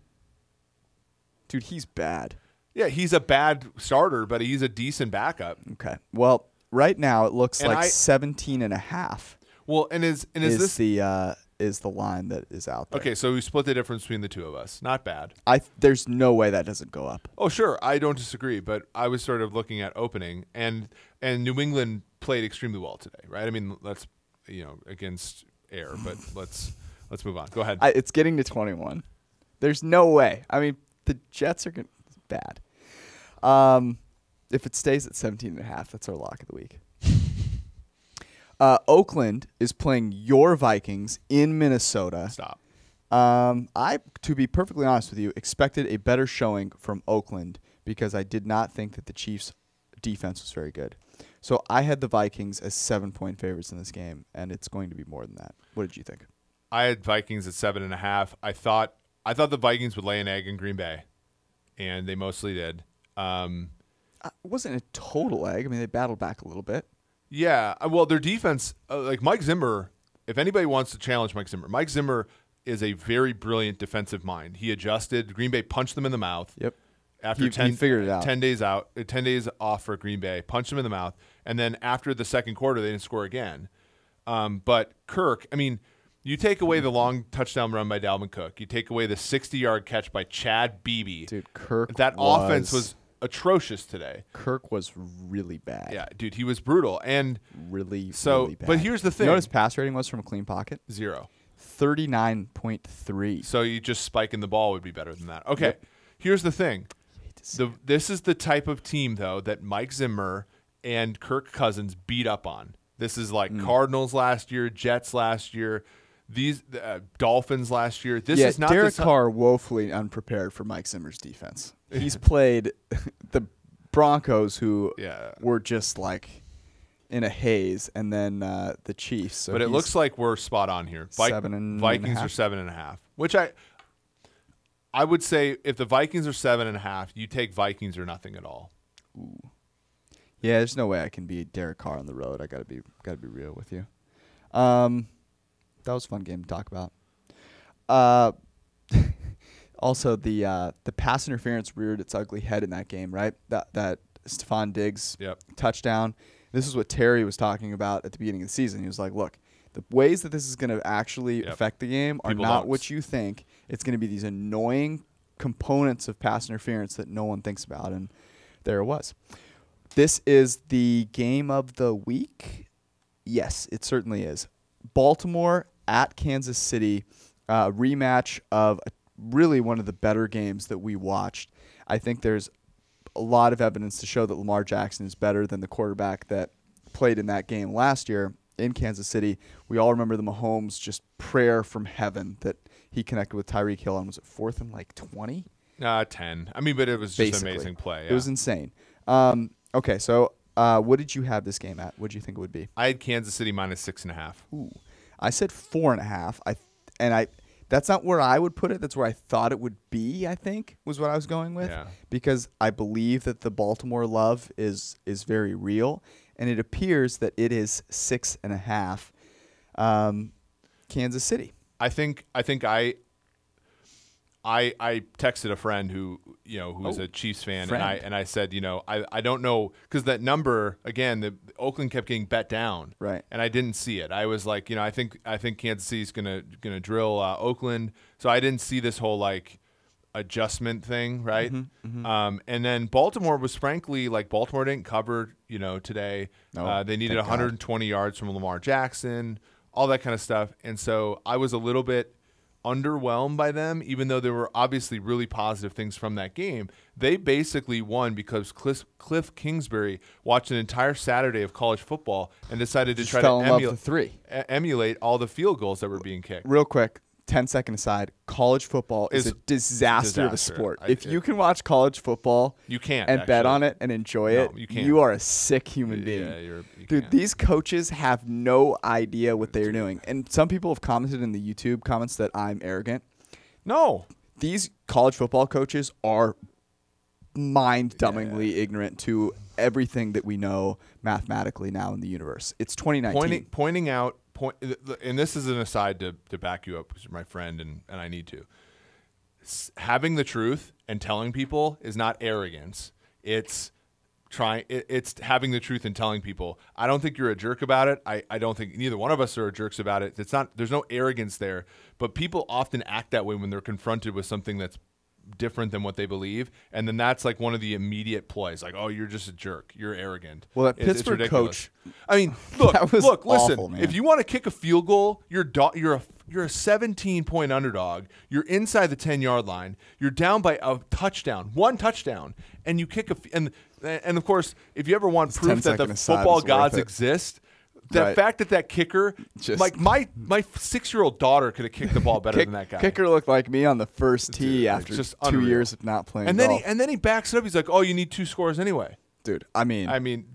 Dude, he's bad. Yeah, he's a bad starter, but he's a decent backup. Okay. Well, right now it looks like 17.5. Well, and is the line that is out there. Okay, so we split the difference between the two of us. Not bad. There's no way that doesn't go up. Oh, sure. I don't disagree, but I was sort of looking at opening, and New England played extremely well today, right? I mean, let's against air, but let's move on. Go ahead. It's getting to 21. There's no way. I mean, the Jets are bad. If it stays at 17.5, that's our lock of the week. Oakland is playing your Vikings in Minnesota. Stop. To be perfectly honest with you, expected a better showing from Oakland because I did not think that the Chiefs' defense was very good. So I had the Vikings as 7-point favorites in this game, and it's going to be more than that. What did you think? I had Vikings at 7.5. I thought the Vikings would lay an egg in Green Bay, and they mostly did. It wasn't a total egg. I mean, they battled back a little bit. Yeah, well, their defense, like Mike Zimmer, if anybody wants to challenge Mike Zimmer is a very brilliant defensive mind. He adjusted. Green Bay punched them in the mouth. Yep. After he figured it out. 10 days off for Green Bay, punched them in the mouth, and then after the second quarter, they didn't score again. But Kirk, I mean, you take away the long touchdown run by Dalvin Cook, you take away the 60-yard catch by Chad Beebe. Dude, Kirk. Offense was atrocious today. Kirk was really bad. Yeah, dude, he was brutal and really bad. But here's the thing: you know what his pass rating was from a clean pocket? 0. 39.3. So you just spiking the ball would be better than that. Okay, Yep. Here's the thing: this is the type of team though that Mike Zimmer and Kirk Cousins beat up on. This is like Cardinals last year, Jets last year, these Dolphins last year. This is not Derek Carr woefully unprepared for Mike Zimmer's defense. He's played the Broncos, who were just like in a haze, and then the Chiefs. So but it looks like we're spot on here. Vikings are 7.5, which I would say if the Vikings are 7.5, you take Vikings or nothing at all. Ooh. Yeah, there's no way I can beat Derek Carr on the road. I gotta be real with you. That was a fun game to talk about. Also, the pass interference reared its ugly head in that game, right? That Stephon Diggs touchdown. This is what Terry was talking about at the beginning of the season. He was like, look, The ways that this is going to actually affect the game are People not don't. what you think. It's going to be these annoying components of pass interference that no one thinks about, and there it was. This is the game of the week. Yes, it certainly is. Baltimore at Kansas City, rematch of really one of the better games that we watched. I think there's a lot of evidence to show that Lamar Jackson is better than the quarterback that played in that game last year in Kansas City. We all remember the Mahomes just prayer from heaven that he connected with Tyreek Hill on, was it 4th and like 20? 10. I mean, but it was just an amazing play. Yeah. It was insane. Okay, so what did you have this game at? What did you think it would be? I had Kansas City minus 6.5. Ooh, I said 4.5. That's not where I would put it. That's where I thought it would be, I think, was what I was going with. Yeah. Because I believe that the Baltimore love is very real, and it appears that it is 6.5. Kansas City. I think I texted a friend who's a Chiefs fan, and I said, I don't know, because that number again, the Oakland kept getting bet down, right? And I didn't see it. I was like, I think Kansas City's gonna drill Oakland, so I didn't see this whole like adjustment thing, right? And then Baltimore was frankly like Baltimore didn't cover, today. No, they needed 120 yards from Lamar Jackson, all that kind of stuff, and so I was a little bit underwhelmed by them, even though there were obviously really positive things from that game. They basically won because Cliff Kingsbury watched an entire Saturday of college football and decided to try to emulate all the field goals that were being kicked. Real quick, 10-second aside, college football is a disaster of a sport. If you can watch college football you can't and bet on it and enjoy it, you are a sick human being. Yeah, Dude, these coaches have no idea what they're doing. And some people have commented in the YouTube comments that I'm arrogant. No. These college football coaches are mind-dumbingly ignorant to everything that we know mathematically now in the universe. It's 2019. Pointing out, and this is an aside to back you up because you're my friend and I need to. Having the truth and telling people is not arrogance. It's having the truth and telling people. I don't think you're a jerk about it. I don't think neither one of us are jerks about it. There's no arrogance there, but people often act that way when they're confronted with something that's different than what they believe, and then that's like one of the immediate plays, like, oh, you're just a jerk, you're arrogant. Well, that Pittsburgh coach, I mean, look, listen, awful, if you want to kick a field goal, you're a 17-point underdog, you're inside the 10-yard line, you're down by one touchdown, and you kick and of course, if you ever want proof that the football gods exist, the fact that kicker, like my 6-year-old daughter could have kicked the ball better than that guy. Kicker looked like me on the first tee after just 2 years of not playing golf. And then he backs it up. He's like, "Oh, you need 2 scores anyway." Dude, I mean,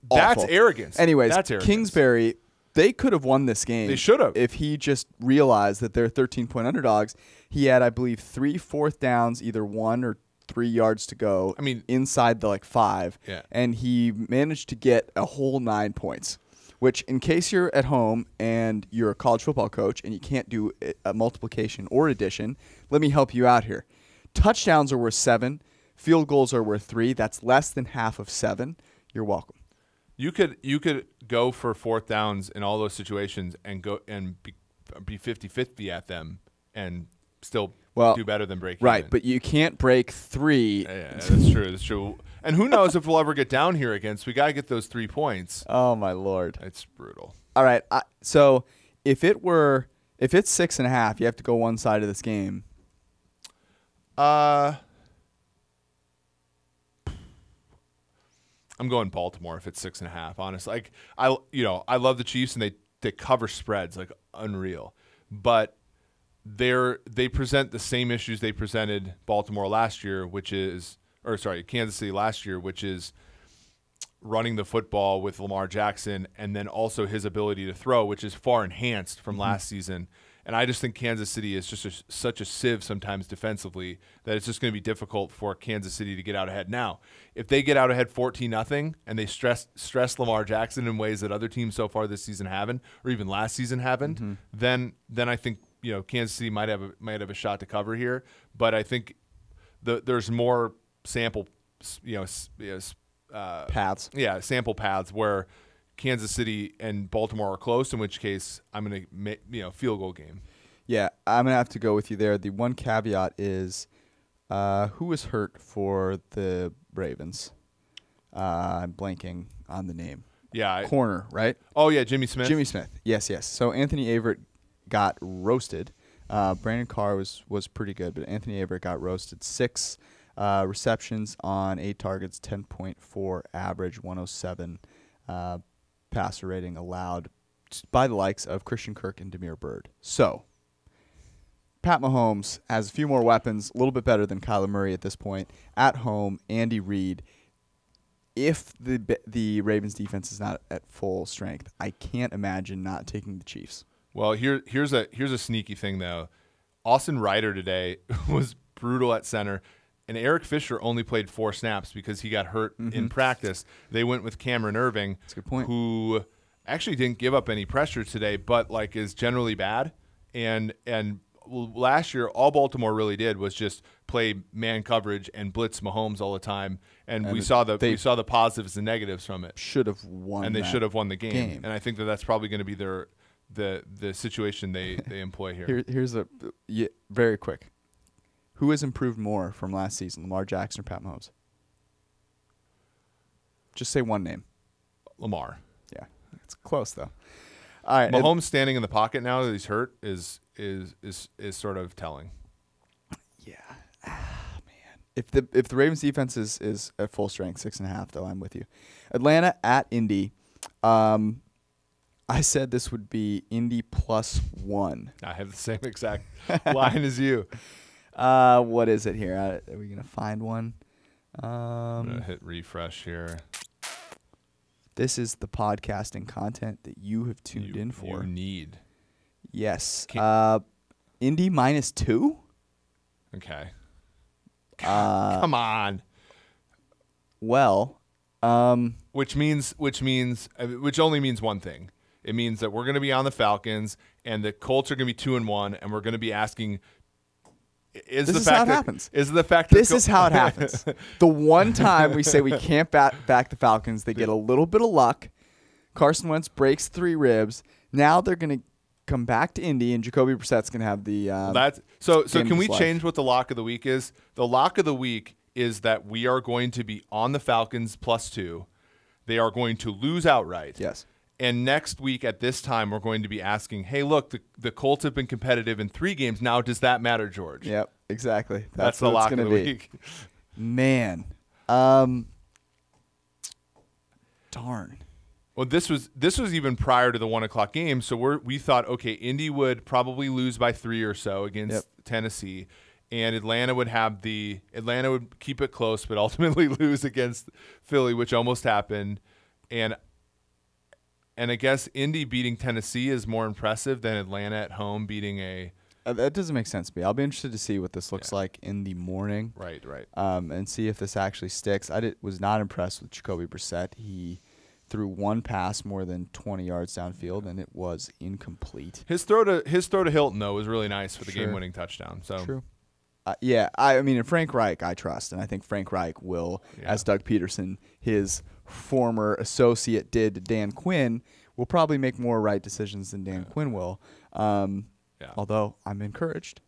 that's arrogance. Anyways, that's arrogance. Kingsbury, they could have won this game. They should have, if he just realized that they're 13-point underdogs. He had, I believe, 3 fourth downs, either 1 or 3 yards to go. I mean, inside the 5, and he managed to get a whole 9 points. Which, in case you're at home and you're a college football coach and you can't do a multiplication or addition, let me help you out here. Touchdowns are worth 7. Field goals are worth 3. That's less than half of 7. You're welcome. You could go for fourth downs in all those situations and go and be 50-50 at them and still do better than break right, even. But you can't break 3. Yeah, that's true. That's true. And who knows if we'll ever get down here again. So we got to get those 3 points. Oh, my Lord. It's brutal. All right. So if it's 6.5, you have to go one side of this game. I'm going Baltimore if it's 6.5, honestly. Like I love the Chiefs and they cover spreads like unreal. But they present the same issues they presented Baltimore last year, Kansas City last year, which is running the football with Lamar Jackson and then also his ability to throw, which is far enhanced from last season. And I just think Kansas City is just such a sieve sometimes defensively that it's just going to be difficult for Kansas City to get out ahead. Now, if they get out ahead 14-0 and they stress Lamar Jackson in ways that other teams so far this season haven't, or even last season haven't, then I think Kansas City might have a shot to cover here. But I think there's more sample, paths. Yeah, sample paths where Kansas City and Baltimore are close, in which case I'm going to field goal game. Yeah, I'm going to have to go with you there. The one caveat is who was hurt for the Ravens? I'm blanking on the name. Yeah. Corner, right? Oh, yeah, Jimmy Smith. Jimmy Smith. Yes, yes. So Anthony Averett got roasted. Brandon Carr was pretty good, but Anthony Averett got roasted. 6 receptions on 8 targets, 10.4 average, 107 passer rating allowed by the likes of Christian Kirk and Damiere Byrd. So Pat Mahomes has a few more weapons, a little bit better than Kyler Murray at this point. At home, Andy Reid. If the Ravens defense is not at full strength, I can't imagine not taking the Chiefs. Well, here's a sneaky thing though. Austin Ryder today was brutal at center, and Eric Fisher only played 4 snaps because he got hurt in practice. They went with Cameron Irving, That's a good point. who actually didn't give up any pressure today, but is generally bad. And last year, all Baltimore really did was just play man coverage and blitz Mahomes all the time, and we saw the positives and negatives from it. Should have won, and they should have won the game. game. And I think that's probably going to be the situation they employ here. Here's very quick. Who has improved more from last season, Lamar Jackson or Pat Mahomes? Just say one name. Lamar. Yeah, it's close though. All right, Mahomes standing in the pocket now that he's hurt is sort of telling. Yeah, man. If the Ravens defense is at full strength, 6.5 though, I'm with you. Atlanta at Indy. I said this would be Indy +1. I have the same exact line as you. What is it here? Are we gonna find one? I'm gonna hit refresh here. This is the podcasting content that you have tuned in for. You need. Yes. Indy -2. Okay. Come on. Well, which only means one thing. It means that we're going to be on the Falcons, and the Colts are going to be 2-1, and we're going to be asking. This is how it happens. This is how it happens. The one time we say we can't back the Falcons, they get a little bit of luck. Carson Wentz breaks 3 ribs. Now they're going to come back to Indy, and Jacoby Brissett's going to have the. So can we change what the lock of the week is? The lock of the week is that we are going to be on the Falcons +2. They are going to lose outright. Yes. And next week at this time, we're going to be asking, hey, look, the Colts have been competitive in 3 games. Now, does that matter, George? Yep, exactly. That's the lock of the week. Man. Darn. Well, this was even prior to the 1 o'clock game. So we thought, okay, Indy would probably lose by 3 or so against Tennessee. And Atlanta would keep it close, but ultimately lose against Philly, which almost happened. And I guess Indy beating Tennessee is more impressive than Atlanta at home beating a. That doesn't make sense to me. I'll be interested to see what this looks like in the morning. Right. And see if this actually sticks. Was not impressed with Jacoby Brissett. He threw 1 pass more than 20 yards downfield, and it was incomplete. His throw to Hilton though was really nice for the game-winning touchdown. So true. I mean, in Frank Reich, I trust, and I think Frank Reich will, as Doug Peterson, his former associate, did to Dan Quinn, will probably make more right decisions than Dan Quinn will. Although I'm encouraged.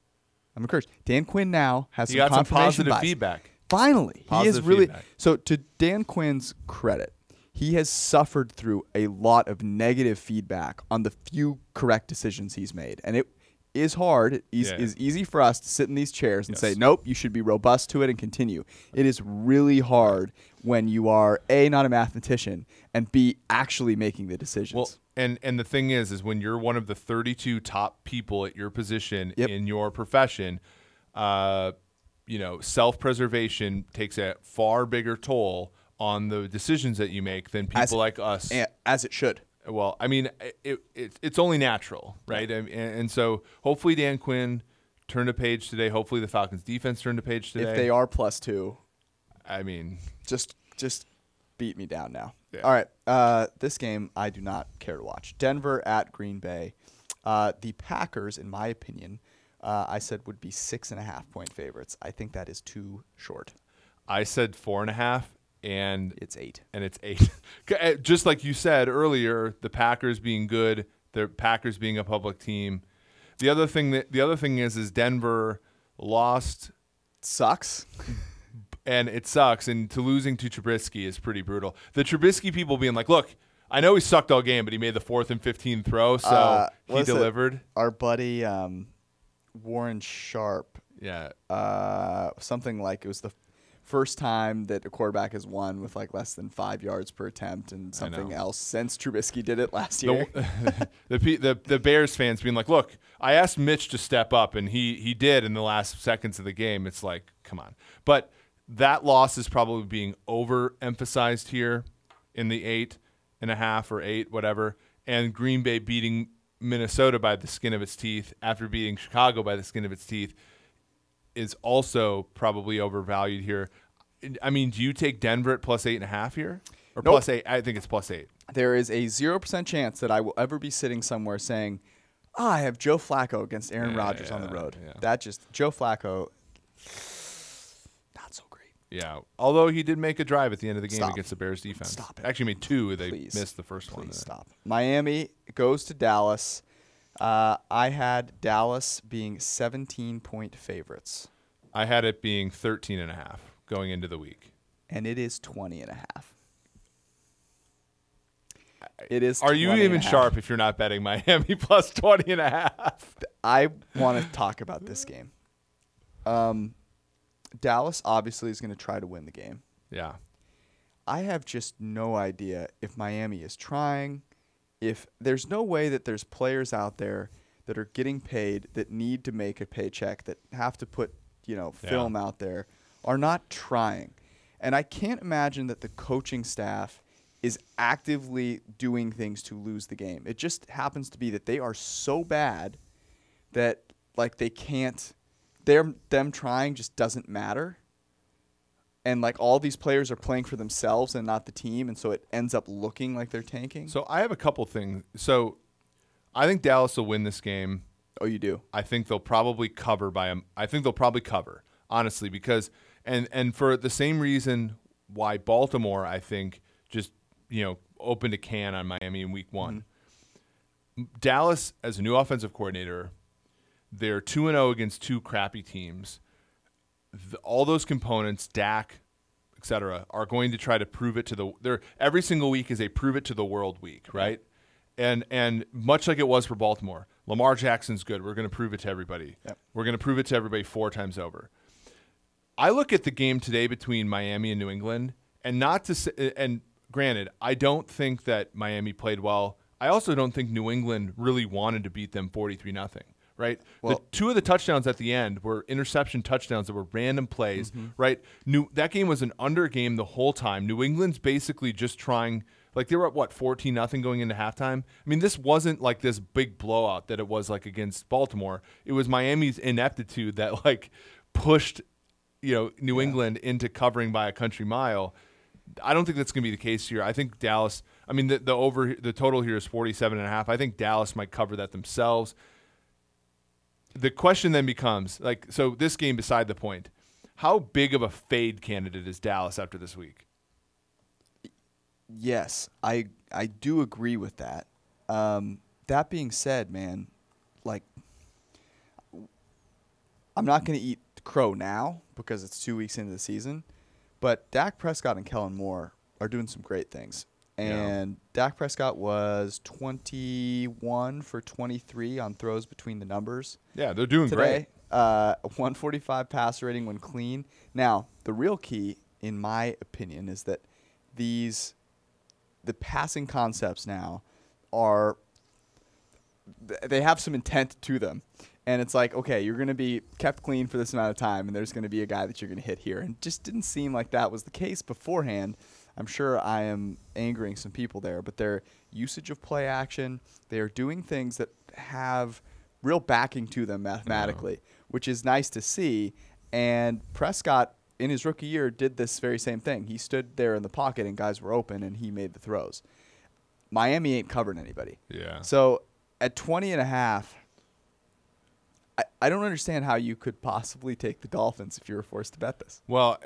Dan Quinn now has some confirmation bias. Feedback. Finally, he is really feedback. So. To Dan Quinn's credit, he has suffered through a lot of negative feedback on the few correct decisions he's made, and it is hard. It is easy for us to sit in these chairs and say, nope, you should be robust to it and continue. It is really hard when you are A, not a mathematician, and B, actually making the decisions. Well, and the thing is when you're one of the 32 top people at your position in your profession, self-preservation takes a far bigger toll on the decisions that you make than people like us. As it should. Well, I mean, it's only natural, right? And so hopefully Dan Quinn turned a page today. Hopefully the Falcons defense turned a page today. If they are +2, I mean, just beat me down now. Yeah. All right, this game I do not care to watch. Denver at Green Bay. The Packers, in my opinion, I said would be 6.5 point favorites. I think that is too short. I said 4.5. and It's 8. and it's 8. Just like you said earlier, the Packers being good, the Packers being a public team. The other thing is Denver lost, Sucks. and it sucks. And losing to Trubisky is pretty brutal. The Trubisky people being like, look, I know he sucked all game, but he made the 4th and 15 throw, so he delivered. Our buddy Warren Sharp. Yeah. Something like it was the first time that a quarterback has won with like less than 5 yards per attempt, and something else since Trubisky did it last year. The Bears fans being like, look, I asked Mitch to step up, and he did in the last seconds of the game. It's like, come on. But that loss is probably being overemphasized here in the 8.5 or 8, whatever, and Green Bay beating Minnesota by the skin of its teeth after beating Chicago by the skin of its teeth is also probably overvalued here. I mean, do you take Denver at plus 8.5 here? Or Nope. plus 8? I think it's plus 8. There is a 0% chance that I will ever be sitting somewhere saying, I have Joe Flacco against Aaron Rodgers on the road. yeah. That just, Joe Flacco, not so great. Yeah. Although he did make a drive at the end of the game Stop. against the Bears defense. Stop it. Actually made 2. They Please. missed the first one. Please stop. Miami goes to Dallas. I had Dallas being 17-point favorites, I had it being 13.5 going into the week. and it is 20.5. It is. Are you 20.5. even sharp if you're not betting Miami plus 20.5? I want to talk about this game. Dallas obviously is going to try to win the game. Yeah. I have just no idea if Miami is trying, if there's no way that there's players out there that are getting paid that need to make a paycheck, that have to put, film out there, are not trying. And I can't imagine that the coaching staff is actively doing things to lose the game. It just happens to be that they are so bad that like they can't, them trying just doesn't matter. And like all these players are playing for themselves and not the team, and so it ends up looking like they're tanking. So I have a couple things. So I think Dallas will win this game. Oh, you do? I think they'll probably cover honestly, because and for the same reason why Baltimore, I think, just opened a can on Miami in week 1. Dallas, as a new offensive coordinator, they're 2-0 against 2 crappy teams. All those components, Dak, etc., are going to try to prove it to every single week is a prove it to the world week, right? And much like it was for Baltimore, Lamar Jackson's good. We're going to prove it to everybody. Yep. We're going to prove it to everybody 4 times over. I look at the game today between Miami and New England, and granted, I don't think that Miami played well. I also don't think New England really wanted to beat them 43-0. Right? Well, 2 of the touchdowns at the end were interception touchdowns that were random plays, right? That game was an under game the whole time. New England's basically just trying, like they were at 14-0 going into halftime. I mean, this wasn't like this big blowout that it was like against Baltimore. It was Miami's ineptitude that like pushed, New England into covering by a country mile. I don't think that's going to be the case here. I think Dallas, I mean, the total here is 47.5. I think Dallas might cover that themselves. The question then becomes, so this game beside the point, how big of a fade candidate is Dallas after this week? Yes, I do agree with that. That being said, man, I'm not going to eat crow now because it's 2 weeks into the season, but Dak Prescott and Kellen Moore are doing some great things. And Dak Prescott was 21 for 23 on throws between the numbers. Yeah, they're doing today. great. 145 passer rating when clean. Now, the real key, in my opinion, is that the passing concepts now they have some intent to them. And it's like, okay, you're going to be kept clean for this amount of time, and there's going to be a guy that you're going to hit here. And it just didn't seem like that was the case beforehand. I'm sure I am angering some people there, but their usage of play action, they are doing things that have real backing to them mathematically, which is nice to see. And Prescott, in his rookie year, did this very same thing. He stood there in the pocket, and guys were open, and he made the throws. Miami ain't covering anybody. Yeah. So at 20.5, I don't understand how you could possibly take the Dolphins if you were forced to bet this. Well,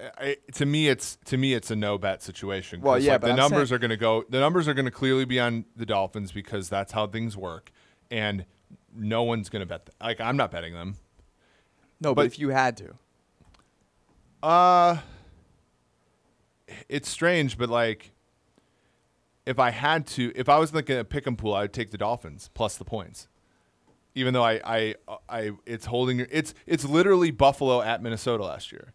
to me, it's a no bet situation. Well, yeah, like, but the I'm numbers saying- are going to go. The numbers are going to clearly be on the Dolphins because that's how things work, and no one's going to bet. Like, I'm not betting them. No, but if you had to, it's strange, but like, if I had to, if I was like in a pick 'em pool, I would take the Dolphins plus the points. Even though it's holding, it's literally Buffalo at Minnesota last year.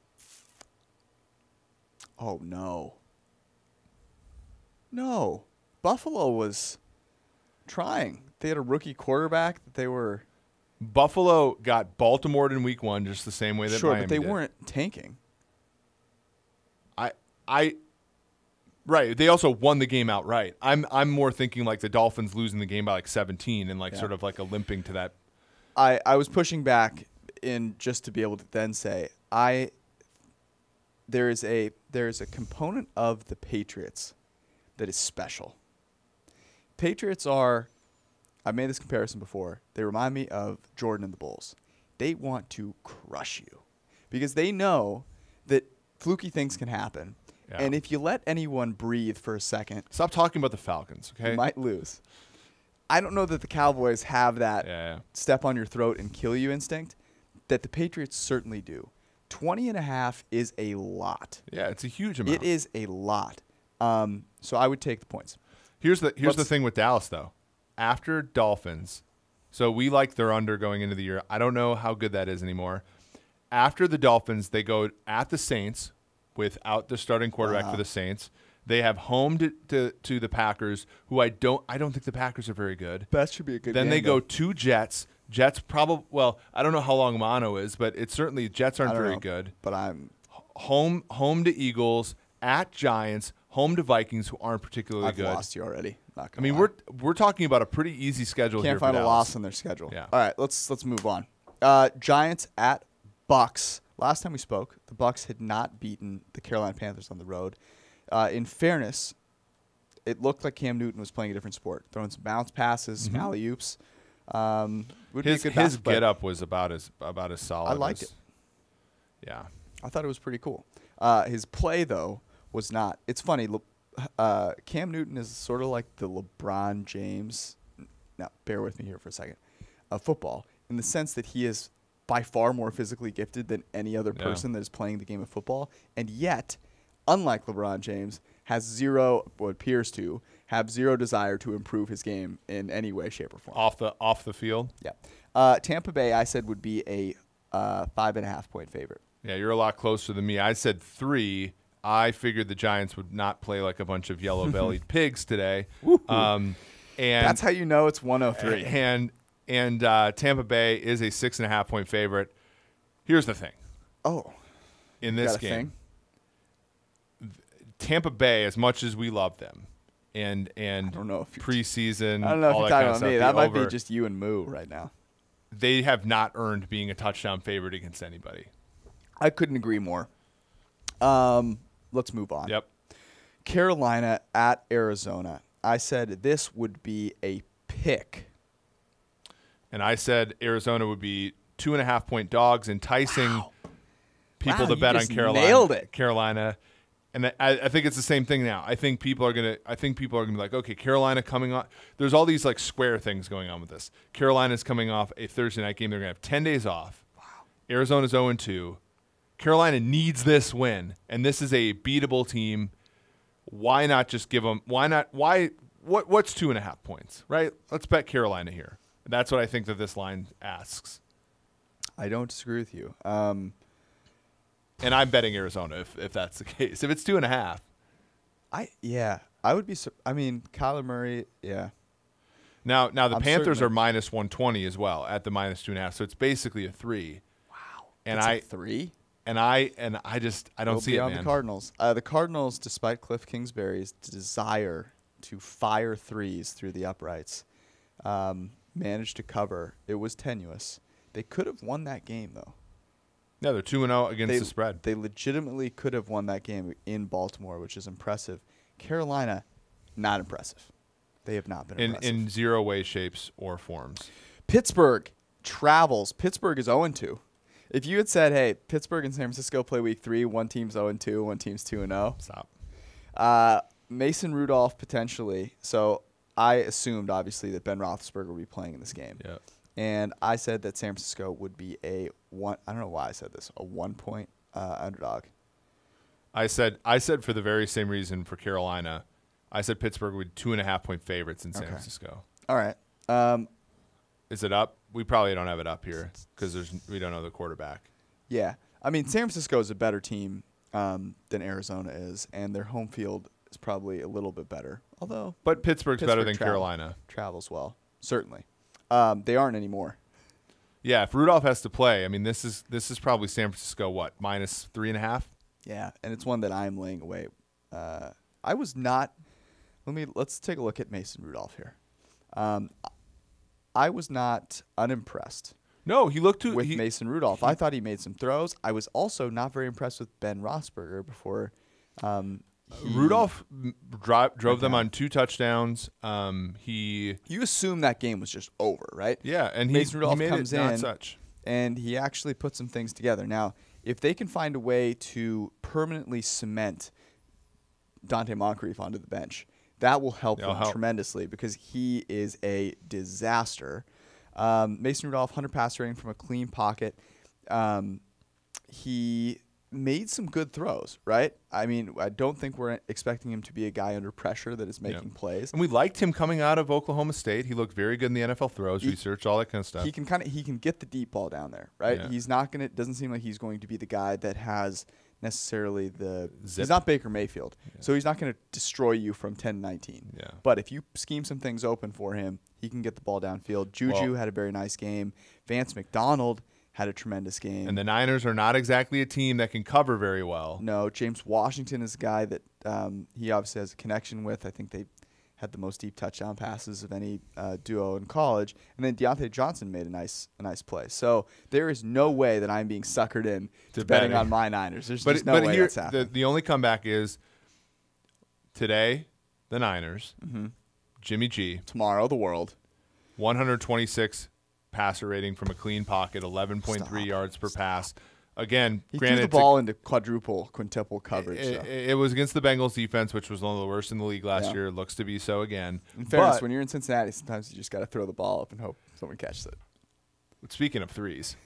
oh no, no, Buffalo was trying. They had a rookie quarterback that they were Buffalo got Baltimored in week 1 just the same way that sure, Miami but they did. weren't tanking. Right. They also won the game outright. I'm more thinking like the Dolphins losing the game by like 17 and like Yeah. sort of like a limping to that. I was pushing back in just to be able to then say there is a component of the Patriots that is special. Patriots are, I've made this comparison before. They remind me of Jordan and the Bulls. They want to crush you because they know that fluky things can happen. Yeah. And if you let anyone breathe for a second, Stop talking about the Falcons, okay? you might lose. I don't know that the Cowboys have that Yeah. step on your throat and kill you instinct that the Patriots certainly do. 20.5 is a lot. Yeah, it's a huge amount. It is a lot. So I would take the points. Here's the Let's- thing with Dallas though. After Dolphins, so we like their under going into the year. I don't know how good that is anymore. After the Dolphins, they go at the Saints without the starting quarterback for the Saints. They have home to the Packers, who I don't think the Packers are very good. That should be a good Then game, they go though. to Jets. Jets probably, well, I don't know how long Mono is, but it's certainly Jets I aren't don't very know, good. But I'm Home to Eagles, at Giants, home to Vikings, who aren't particularly I've good. lost you already. Not I gonna mean, lie. we're talking about a pretty easy schedule here Can't for find a Dallas. loss on their schedule. Yeah. All right, let's move on. Giants at Bucks. Last time we spoke, the Bucks had not beaten the Carolina Panthers on the road. In fairness, it looked like Cam Newton was playing a different sport, throwing some bounce passes, some alley-oops. Would be a His good his basketball player. get up was about as solid. I liked as- it. Yeah. I thought it was pretty cool. His play, though, was not. It's funny. Cam Newton is sort of like the LeBron James. Now, bear with me here for a second. Of football, in the sense that he is by far more physically gifted than any other Yeah. person that is playing the game of football, and yet, unlike LeBron James, has zero, what appears to have zero desire to improve his game in any way, shape, or form. Off the field. Yeah. Tampa Bay, I said, would be a 5.5 point favorite. Yeah, you're a lot closer than me. I said 3. I figured the Giants would not play like a bunch of yellow-bellied pigs today. And That's how you know it's 103. and Tampa Bay is a 6.5 point favorite. Here's the thing. Oh, In this got a game, thing? Tampa Bay, as much as we love them, and don't know if you're- preseason, I don't know if all you're that talking kind of about me. stuff, That the might over, be just you and Moo right now. they have not earned being a touchdown favorite against anybody. I couldn't agree more. Let's move on. Yep. Carolina at Arizona. I said this would be a pick. And I said Arizona would be 2.5 point dogs, enticing people Wow, to you bet on just Carolina. nailed it. Carolina, and I think it's the same thing now. I think people are gonna be like, okay, Carolina coming on. There's all these like square things going on with this. Carolina's coming off a Thursday night game. They're gonna have 10 days off. Wow. Arizona's 0-2. Carolina needs this win, and this is a beatable team. Why not just give them? Why not? What's 2.5 points? Right. Let's bet Carolina here. That's what I think that this line asks. I don't disagree with you. And I'm betting Arizona if that's the case. If it's 2.5, I would be. I mean, Kyler Murray. Yeah. now the I'm Panthers certain are minus 120 as well at the minus 2.5, so it's basically a 3. Wow. And That's I a 3. I don't Go see it, beyond man. the Cardinals. The Cardinals, despite Cliff Kingsbury's desire to fire threes through the uprights, managed to cover. It was tenuous. They could have won that game, though. Yeah, they're 2-0 against the spread. They legitimately could have won that game in Baltimore, which is impressive. Carolina, not impressive. They have not been impressive. In zero way, shapes, or forms. Pittsburgh travels. Pittsburgh is 0-2. If you had said, hey, Pittsburgh and San Francisco play week 3, one team's 0-2, one team's 2-0. Stop. Mason Rudolph potentially. So I assumed, obviously, that Ben Roethlisberger would be playing in this game. Yeah. And I said that San Francisco would be I don't know why I said this, a 1-point underdog. I said for the very same reason for Carolina. I said Pittsburgh would 2.5-point favorites in San Francisco. All right. Is it up? We probably don't have it up here because we don't know the quarterback. Yeah. I mean, San Francisco is a better team than Arizona is, and their home field is probably a little bit better. But Pittsburgh's better than Carolina. Travels well, certainly. They aren't anymore. Yeah, if Rudolph has to play, I mean, this is probably San Francisco, what, -3.5? Yeah, and it's one that I'm laying away. I was not. Let's take a look at Mason Rudolph here. I was not unimpressed. No, he looked with Mason Rudolph. I thought he made some throws. I was also not very impressed with Ben Roethlisberger before. Rudolph drove them on 2 touchdowns. You assume that game was just over, right? Yeah, and Mason Rudolph made comes it not in, such. and he actually put some things together. Now, if they can find a way to permanently cement Dante Moncrief onto the bench, that will help them tremendously because he is a disaster. Mason Rudolph, 100 passer rating from a clean pocket. He made some good throws, right? I mean, I don't think we're expecting him to be a guy under pressure that is making plays. And we liked him coming out of Oklahoma State. He looked very good in the NFL throws, research, all that kind of stuff. He can get the deep ball down there, right? Yeah. He's not gonna. Doesn't seem like he's going to be the guy that has necessarily the zip. He's not Baker Mayfield, so he's not going to destroy you from 10-19. Yeah. But if you scheme some things open for him, he can get the ball downfield. Juju had a very nice game. Vance McDonald had a tremendous game. And the Niners are not exactly a team that can cover very well. No, James Washington is a guy that he obviously has a connection with. I think they had the most deep touchdown passes of any duo in college. And then Deontay Johnson made a nice play. So there is no way that I'm being suckered in to betting on my Niners. There's just no way that's happening. The only comeback is today, the Niners, Jimmy G. Tomorrow, the world. 126 passer rating from a clean pocket, 11.3 yards per pass. Again, he granted, threw the ball into quintuple coverage. It was against the Bengals defense, which was one of the worst in the league last year. It looks to be so again. In fairness, when you're in Cincinnati, sometimes you just got to throw the ball up and hope someone catches it. Speaking of threes.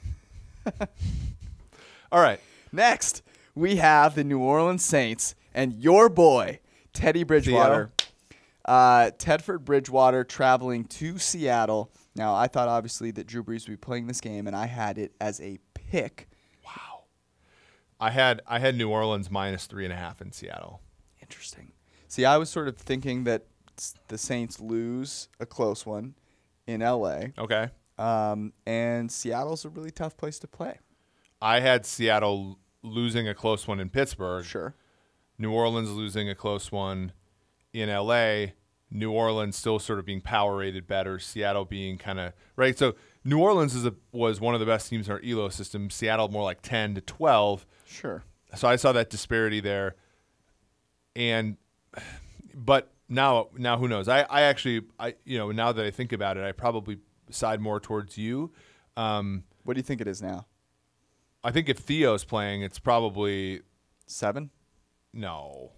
All right. Next, we have the New Orleans Saints and your boy, Teddy Bridgewater. Tedford Bridgewater traveling to Seattle. Now, I thought obviously that Drew Brees would be playing this game, and I had it as a pick. Wow. I had New Orleans -3.5 in Seattle. Interesting. See, I was sort of thinking that the Saints lose a close one in L.A. Okay. And Seattle's a really tough place to play. I had Seattle losing a close one in Pittsburgh. Sure. New Orleans losing a close one in L.A., New Orleans still sort of being power rated better, Seattle being kind of right. So New Orleans was one of the best teams in our ELO system. Seattle more like 10 to 12. Sure. So I saw that disparity there. But now who knows? I actually now that I think about it, I probably side more towards you. What do you think it is now? I think if Theo's playing, it's probably 7. No.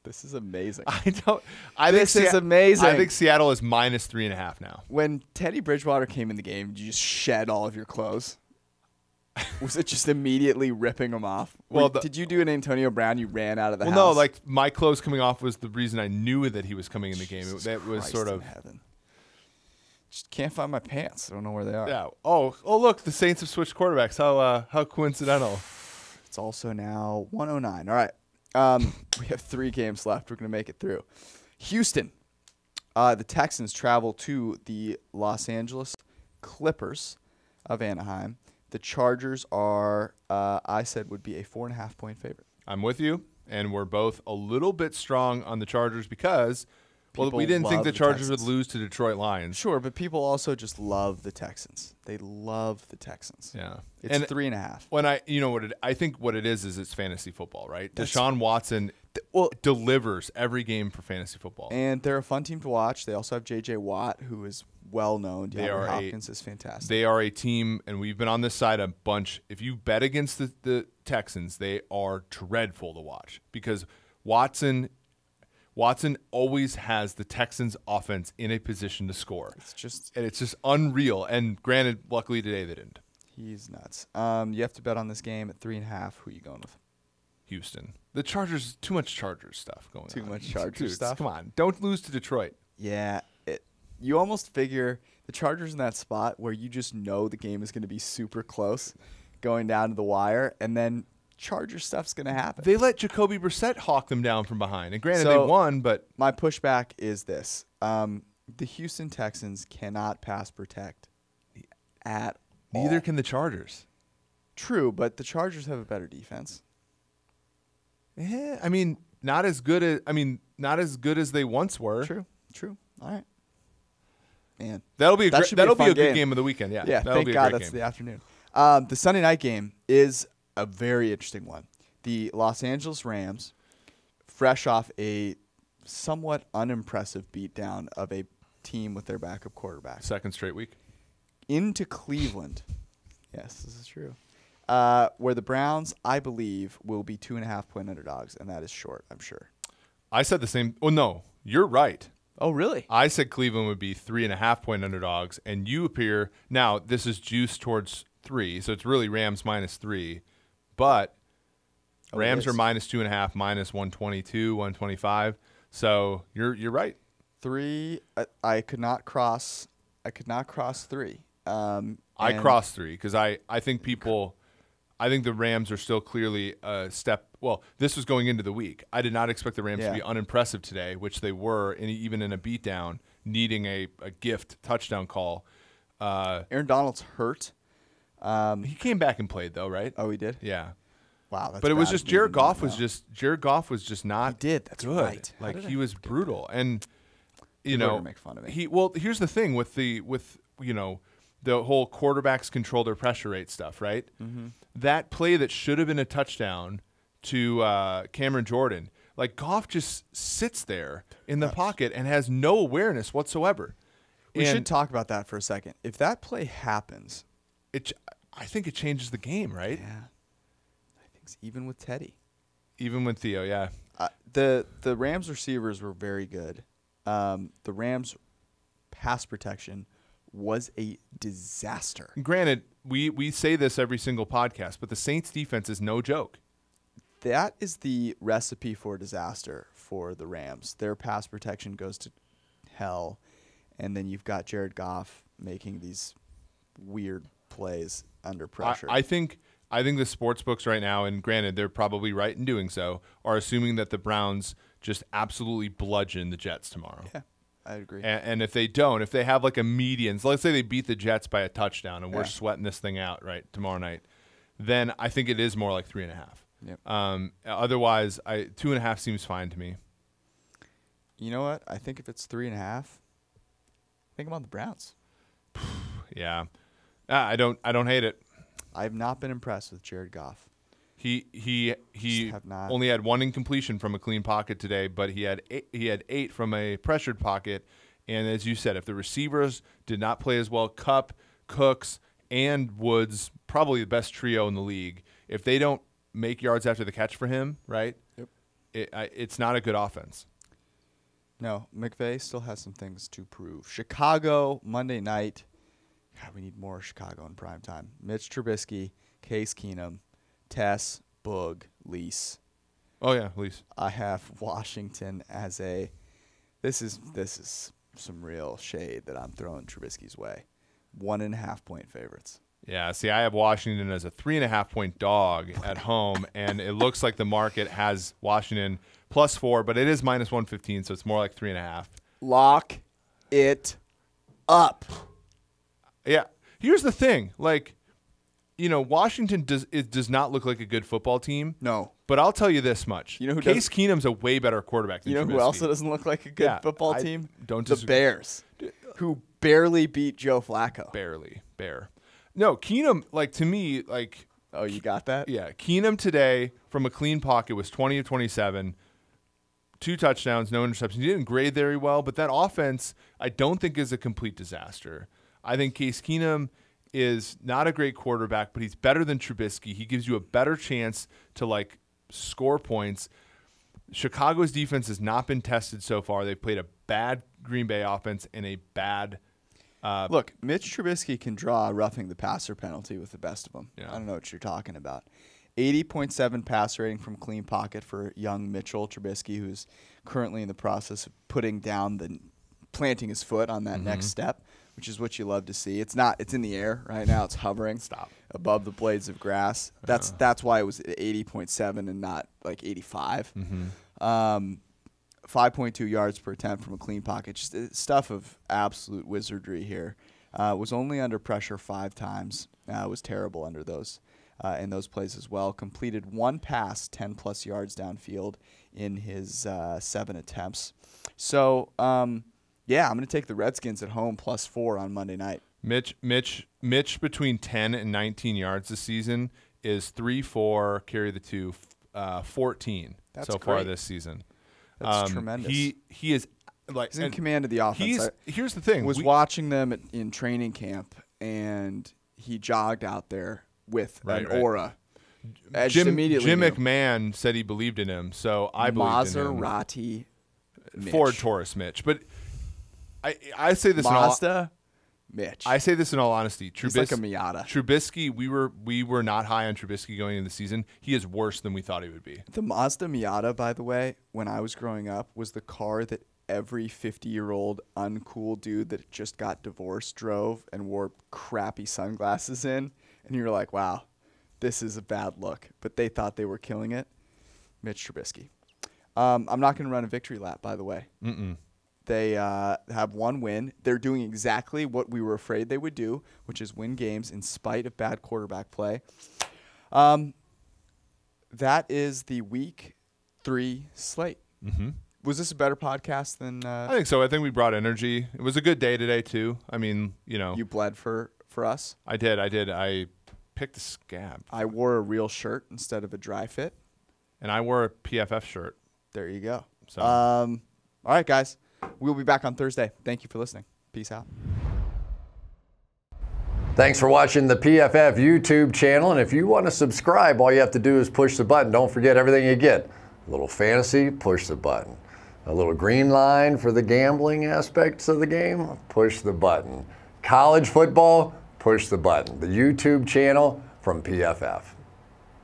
This is amazing. This is amazing. I think Seattle is -3.5 now. When Teddy Bridgewater came in the game, did you just shed all of your clothes? Was it just immediately ripping them off? Well, did you do an Antonio Brown? You ran out of the house? Well, no. Like my clothes coming off was the reason I knew that he was coming in the game. That was sort of heaven. Just can't find my pants. I don't know where they are. Yeah. Oh, look, the Saints have switched quarterbacks. How coincidental. It's also now 1:09. All right. We have 3 games left. We're going to make it through. Houston. The Texans travel to the Los Angeles Clippers of Anaheim. The Chargers are, I said, would be a 4.5-point favorite. I'm with you, and we're both a little bit strong on the Chargers because we didn't think the Chargers would lose to Detroit Lions. Sure, but people also just love the Texans. They love the Texans. Yeah. It's 3.5. When I think what it is it's fantasy football, right? Deshaun Watson delivers every game for fantasy football. And they're a fun team to watch. They also have J.J. Watt, who is well known. They DeAndre are Hopkins is fantastic. They are a team, and we've been on this side a bunch. If you bet against the Texans, they are dreadful to watch because Watson always has the Texans' offense in a position to score. It's just unreal. And granted, luckily today they didn't. He's nuts. You have to bet on this game at 3.5. Who are you going with? Houston. The Chargers, too much Chargers stuff going on. Too much Chargers stuff? Come on. Don't lose to Detroit. Yeah. You almost figure the Chargers in that spot where you just know the game is going to be super close going down to the wire, and then Charger stuff's going to happen. They let Jacoby Brissett hawk them down from behind. And granted, So, they won, but my pushback is this. The Houston Texans cannot pass protect at neither all. can the Chargers. True, but the Chargers have a better defense. I mean, not as good as they once were. True. All right. Man, That'll be a That should be a fun good game. game of the weekend. Yeah. yeah. That'll Thank be a God great that's game. the afternoon. The Sunday night game is a very interesting one. The Los Angeles Rams, fresh off a somewhat unimpressive beatdown of a team with their backup quarterback, Second straight week. into Cleveland. Yes, this is true. Where the Browns, I believe, will be 2.5-point underdogs, and that is short, I'm sure. I said the same. Oh no, you're right. Oh, really? I said Cleveland would be 3.5-point underdogs, and you appear now. This is juiced towards 3, so it's really Rams -3, but Rams are -2.5, -122, 125. So you're right. 3. I could not cross 3. I crossed 3 because I think the Rams are still clearly a step. Well, this was going into the week. I did not expect the Rams to be unimpressive today, which they were, even in a beatdown, needing a gift touchdown call. Aaron Donald's hurt. He came back and played though, right? Oh, he did? Yeah. Wow. That's But it was bad just for me Jared to Goff not was just not He did. That's good. right. How Like did he I was brutal. And you People are know, gonna make fun of me. Here's the thing with the whole quarterbacks control their pressure rate stuff, right? Mm-hmm. That play that should have been a touchdown to Cameron Jordan, like Goff just sits there in the pocket and has no awareness whatsoever. We should talk about that for a second. If that play happens, I think it changes the game, right? yeah, I think so, even with Teddy. Even with Theo, yeah. The Rams receivers were very good. The Rams pass protection was a disaster. Granted, we say this every single podcast, but the Saints defense is no joke. That is the recipe for disaster for the Rams. Their pass protection goes to hell, and then you've got Jared Goff making these weird plays under pressure. I think the sports books right now, and granted they're probably right in doing so, are assuming that the Browns just absolutely bludgeon the Jets tomorrow. Yeah, I agree. And if they don't, if they have like a median, so let's say they beat the Jets by a touchdown and we're sweating this thing out right tomorrow night, then I think it is more like 3.5. Yep. Otherwise, 2.5 seems fine to me. You know what? I think if it's 3.5, I think I'm on the Browns. Yeah, I don't hate it. I've not been impressed with Jared Goff. He have not. only had 1 incompletion from a clean pocket today, but he had 8 from a pressured pocket. And as you said, if the receivers did not play as well, Kupp, Cooks, and Woods, probably the best trio in the league, if they don't make yards after the catch for him, right? Yep. It's not a good offense. No, McVay still has some things to prove. Chicago, Monday night. God, we need more Chicago in prime time. Mitch Trubisky, Case Keenum, Tess, Boog, Lease. Oh yeah, Lease. I have Washington as a. This is some real shade that I'm throwing Trubisky's way. 1.5-point favorites. Yeah, see, I have Washington as a 3.5-point dog at home, and it looks like the market has Washington +4, but it is -115, so it's more like 3.5. Lock it up. Yeah. Here's the thing, Washington does not look like a good football team. No. But I'll tell you this much: You know who Case Keenum's a way better quarterback than You know Trubisky. who else doesn't look like a good football I team? don't The disagree. Bears, who barely beat Joe Flacco. Barely. No, Keenum, to me, Oh, you got that? yeah, Keenum today from a clean pocket was 20 of 27, 2 touchdowns, no interceptions. He didn't grade very well, but that offense I don't think is a complete disaster. I think Case Keenum is not a great quarterback, but he's better than Trubisky. He gives you a better chance to like score points. Chicago's defense has not been tested so far. They've played a bad Green Bay offense and a bad Look, Mitch Trubisky can draw a roughing the passer penalty with the best of them. Yeah. I don't know what you're talking about. 80.7 pass rating from clean pocket for young Mitchell Trubisky, who's currently in the process of planting his foot on that next step, which is what you love to see. It's in the air right now. It's hovering above the blades of grass. That's why it was 80.7 and not like 85. 5.2 yards per attempt from a clean pocket. Just stuff of absolute wizardry here. Was only under pressure 5 times. Was terrible under those in those plays as well. Completed 1 pass 10-plus yards downfield in his 7 attempts. So, yeah, I'm going to take the Redskins at home +4 on Monday night. Mitch between 10 and 19 yards this season is 3-4, carry the 2, 14 so far this season. That's tremendous. He is like he's in command of the offense. Here's the thing: was watching them in training camp, and he jogged out there with an aura. Jim McMahon said he believed in him, so I believed in him. Maserati, Ford Taurus, Mitch. But I say this Mazda, Mitch. I say this in all honesty. He's like a Miata. Trubisky, we were not high on Trubisky going into the season. He is worse than we thought he would be. The Mazda Miata, by the way, when I was growing up, was the car that every 50-year-old uncool dude that just got divorced drove and wore crappy sunglasses in. And you were like, wow, this is a bad look. But they thought they were killing it. Mitch Trubisky. I'm not going to run a victory lap, by the way. They have 1 win. They're doing exactly what we were afraid they would do, which is win games in spite of bad quarterback play. That is the Week 3 slate. Was this a better podcast than? I think so. I think we brought energy. It was a good day today too. I mean, you bled for us. I did. I picked a scab. I wore a real shirt instead of a dry fit, and I wore a PFF shirt. There you go. So, all right, guys. We'll be back on Thursday. Thank you for listening. Peace out. Thanks for watching the PFF YouTube channel. And if you want to subscribe, all you have to do is push the button. Don't forget everything you get. A little fantasy, push the button. A little green line for the gambling aspects of the game, push the button. College football, push the button. The YouTube channel from PFF.